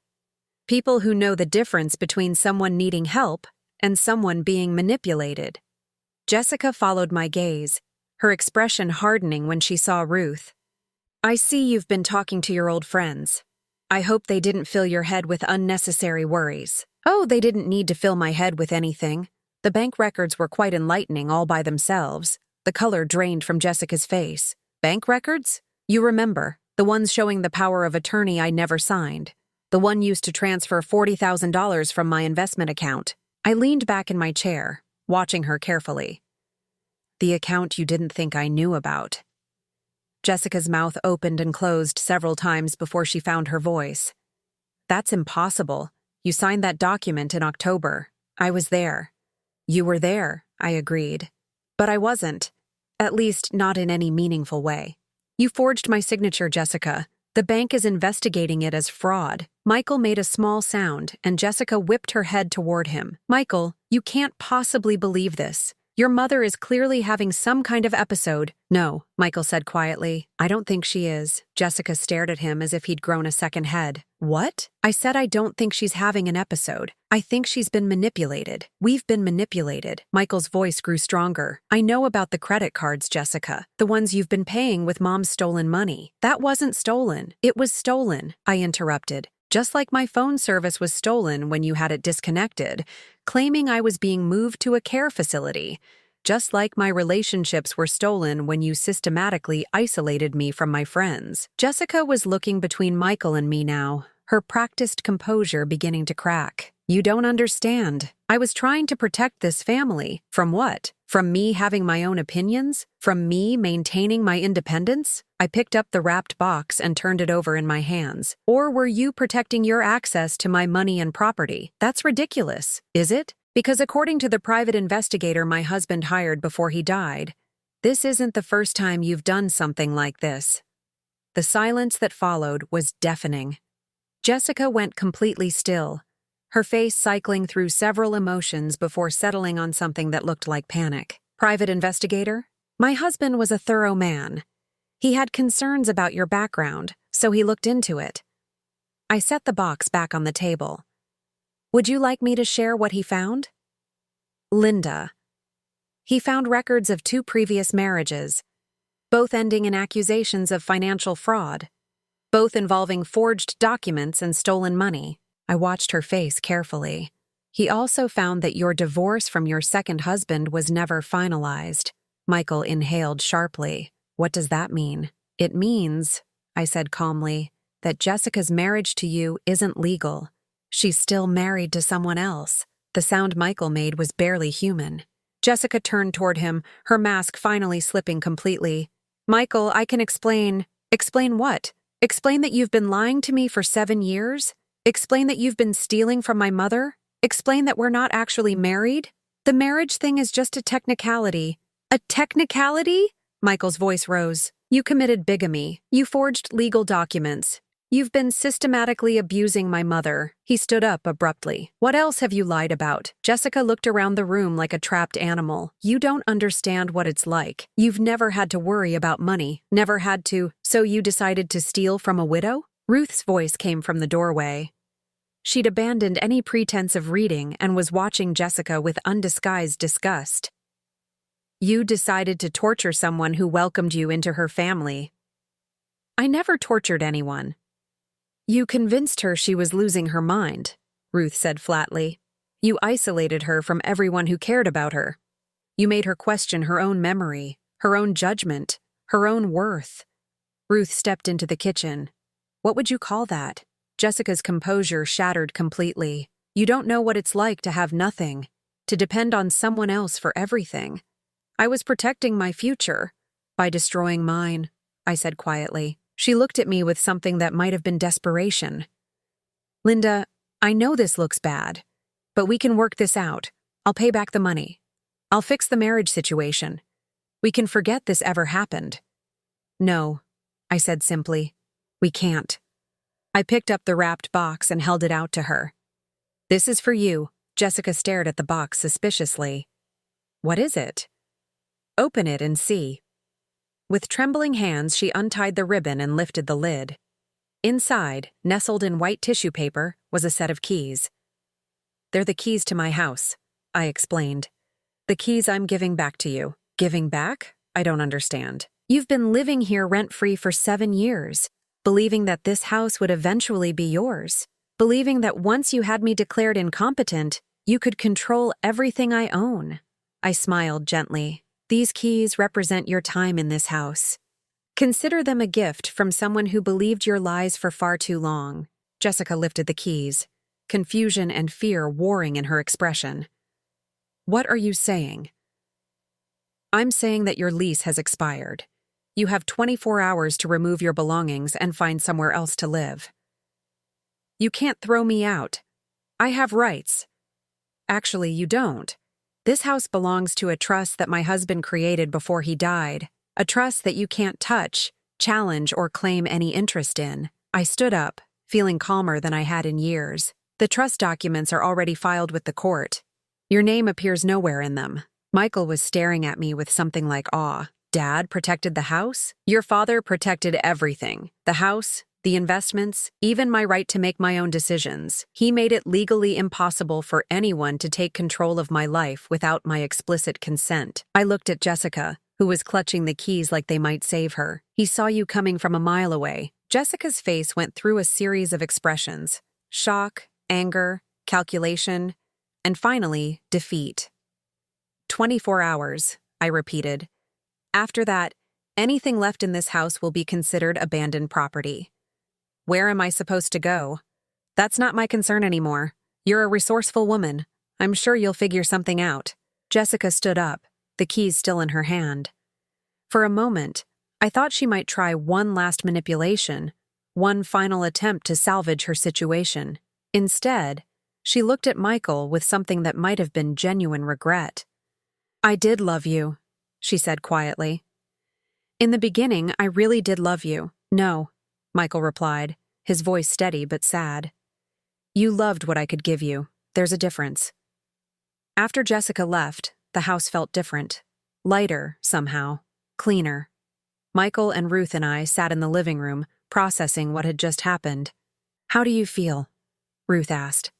"People who know the difference between someone needing help and someone being manipulated." Jessica followed my gaze, her expression hardening when she saw Ruth. "I see you've been talking to your old friends. I hope they didn't fill your head with unnecessary worries." "Oh, they didn't need to fill my head with anything. The bank records were quite enlightening all by themselves." The color drained from Jessica's face. "Bank records? You remember, the ones showing the power of attorney I never signed. The one used to transfer $40,000 from my investment account." I leaned back in my chair, watching her carefully. "The account you didn't think I knew about." Jessica's mouth opened and closed several times before she found her voice. "That's impossible. You signed that document in October. I was there." "You were there," I agreed. "But I wasn't. At least, not in any meaningful way. You forged my signature, Jessica. The bank is investigating it as fraud." Michael made a small sound, and Jessica whipped her head toward him. "Michael, you can't possibly believe this. Your mother is clearly having some kind of episode." "No," Michael said quietly. "I don't think she is." Jessica stared at him as if he'd grown a second head. "What?" "I said I don't think she's having an episode. I think she's been manipulated. We've been manipulated." Michael's voice grew stronger. "I know about the credit cards, Jessica. The ones you've been paying with Mom's stolen money." "That wasn't stolen. It was stolen," I interrupted. "Just like my phone service was stolen when you had it disconnected, claiming I was being moved to a care facility. Just like my relationships were stolen when you systematically isolated me from my friends." Jessica was looking between Michael and me now, her practiced composure beginning to crack. "You don't understand. I was trying to protect this family. From what? From me having my own opinions? From me maintaining my independence?" I picked up the wrapped box and turned it over in my hands. "Or were you protecting your access to my money and property? That's ridiculous, is it? Because according to the private investigator my husband hired before he died, this isn't the first time you've done something like this." The silence that followed was deafening. Jessica went completely still, her face cycling through several emotions before settling on something that looked like panic. Private investigator? My husband was a thorough man. He had concerns about your background, so he looked into it. I set the box back on the table. Would you like me to share what he found? Linda. He found records of 2 previous marriages, both ending in accusations of financial fraud, both involving forged documents and stolen money. I watched her face carefully. He also found that your divorce from your second husband was never finalized. Michael inhaled sharply. What does that mean? It means, I said calmly, that Jessica's marriage to you isn't legal. She's still married to someone else. The sound Michael made was barely human. Jessica turned toward him, her mask finally slipping completely. Michael, I can explain. Explain what? Explain that you've been lying to me for 7 years? Explain that you've been stealing from my mother? Explain that we're not actually married? The marriage thing is just a technicality. A technicality? Michael's voice rose. You committed bigamy. You forged legal documents. You've been systematically abusing my mother. He stood up abruptly. What else have you lied about? Jessica looked around the room like a trapped animal. You don't understand what it's like. You've never had to worry about money. Never had to. So you decided to steal from a widow? Ruth's voice came from the doorway. She'd abandoned any pretense of reading and was watching Jessica with undisguised disgust. You decided to torture someone who welcomed you into her family. I never tortured anyone. You convinced her she was losing her mind, Ruth said flatly. You isolated her from everyone who cared about her. You made her question her own memory, her own judgment, her own worth. Ruth stepped into the kitchen. What would you call that? Jessica's composure shattered completely. You don't know what it's like to have nothing, to depend on someone else for everything. I was protecting my future by destroying mine, I said quietly. She looked at me with something that might have been desperation. Linda, I know this looks bad, but we can work this out. I'll pay back the money. I'll fix the marriage situation. We can forget this ever happened. No, I said simply. We can't. I picked up the wrapped box and held it out to her. This is for you. Jessica stared at the box suspiciously. What is it? Open it and see. With trembling hands, she untied the ribbon and lifted the lid. Inside, nestled in white tissue paper, was a set of keys. They're the keys to my house, I explained. The keys I'm giving back to you. Giving back? I don't understand. You've been living here rent-free for 7 years, believing that this house would eventually be yours, believing that once you had me declared incompetent, you could control everything I own. I smiled gently. These keys represent your time in this house. Consider them a gift from someone who believed your lies for far too long. Jessica lifted the keys, confusion and fear warring in her expression. What are you saying? I'm saying that your lease has expired. You have 24 hours to remove your belongings and find somewhere else to live. You can't throw me out. I have rights. Actually, you don't. This house belongs to a trust that my husband created before he died, a trust that you can't touch, challenge, or claim any interest in. I stood up, feeling calmer than I had in years. The trust documents are already filed with the court. Your name appears nowhere in them. Michael was staring at me with something like awe. Dad protected the house? Your father protected everything. The house, the investments, even my right to make my own decisions. He made it legally impossible for anyone to take control of my life without my explicit consent. I looked at Jessica, who was clutching the keys like they might save her. He saw you coming from a mile away. Jessica's face went through a series of expressions: shock, anger, calculation, and finally, defeat. 24 hours, I repeated. After that, anything left in this house will be considered abandoned property. Where am I supposed to go? That's not my concern anymore. You're a resourceful woman. I'm sure you'll figure something out. Jessica stood up, the keys still in her hand. For a moment, I thought she might try one last manipulation, one final attempt to salvage her situation. Instead, she looked at Michael with something that might have been genuine regret. I did love you, she said quietly. In the beginning, I really did love you. No, Michael replied, his voice steady but sad. You loved what I could give you. There's a difference. After Jessica left, the house felt different. Lighter, somehow. Cleaner. Michael and Ruth and I sat in the living room, processing what had just happened. How do you feel? Ruth asked.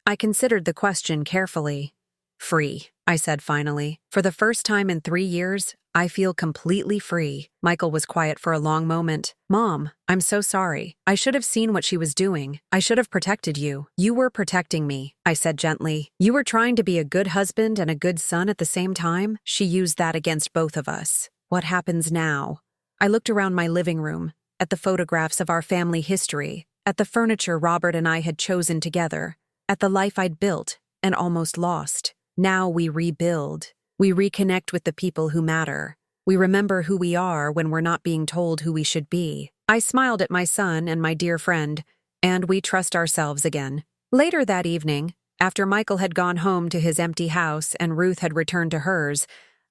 I considered the question carefully. Free, I said finally. For the first time in 3 years, I feel completely free. Michael was quiet for a long moment. Mom, I'm so sorry. I should have seen what she was doing. I should have protected you. You were protecting me, I said gently. You were trying to be a good husband and a good son at the same time. She used that against both of us. What happens now? I looked around my living room, at the photographs of our family history, at the furniture Robert and I had chosen together, at the life I'd built and almost lost. Now we rebuild. We reconnect with the people who matter. We remember who we are when we're not being told who we should be. I smiled at my son and my dear friend, and we trust ourselves again. Later that evening, after Michael had gone home to his empty house and Ruth had returned to hers,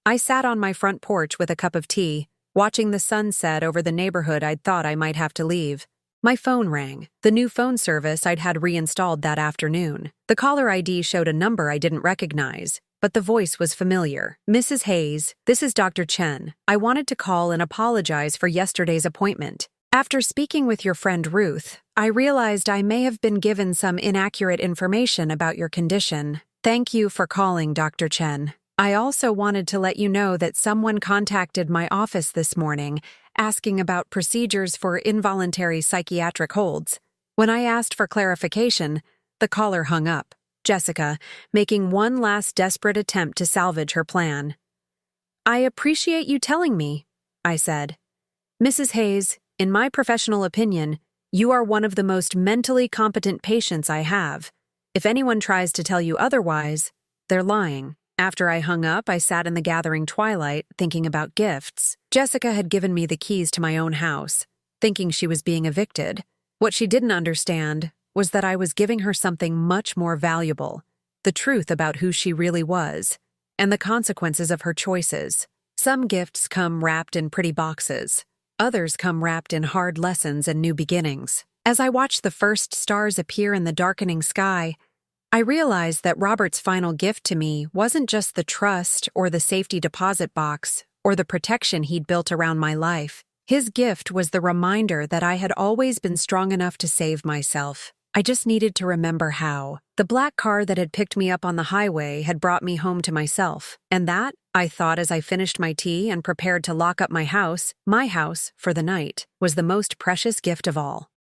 I sat on my front porch with a cup of tea, watching the sunset over the neighborhood I'd thought I might have to leave. My phone rang, the new phone service I'd had reinstalled that afternoon. The caller ID showed a number I didn't recognize, but the voice was familiar. Mrs. Hayes, this is Dr. Chen. I wanted to call and apologize for yesterday's appointment. After speaking with your friend Ruth, I realized I may have been given some inaccurate information about your condition. Thank you for calling, Dr. Chen. I also wanted to let you know that someone contacted my office this morning asking about procedures for involuntary psychiatric holds. When I asked for clarification, the caller hung up, Jessica, making one last desperate attempt to salvage her plan. I appreciate you telling me, I said. Mrs. Hayes, in my professional opinion, you are one of the most mentally competent patients I have. If anyone tries to tell you otherwise, they're lying. After I hung up, I sat in the gathering twilight, thinking about gifts. Jessica had given me the keys to my own house, thinking she was being evicted. What she didn't understand was that I was giving her something much more valuable, the truth about who she really was, and the consequences of her choices. Some gifts come wrapped in pretty boxes. Others come wrapped in hard lessons and new beginnings. As I watched the first stars appear in the darkening sky, I realized that Robert's final gift to me wasn't just the trust or the safety deposit box or the protection he'd built around my life. His gift was the reminder that I had always been strong enough to save myself. I just needed to remember how. The black car that had picked me up on the highway had brought me home to myself. And that, I thought as I finished my tea and prepared to lock up my house, for the night, was the most precious gift of all.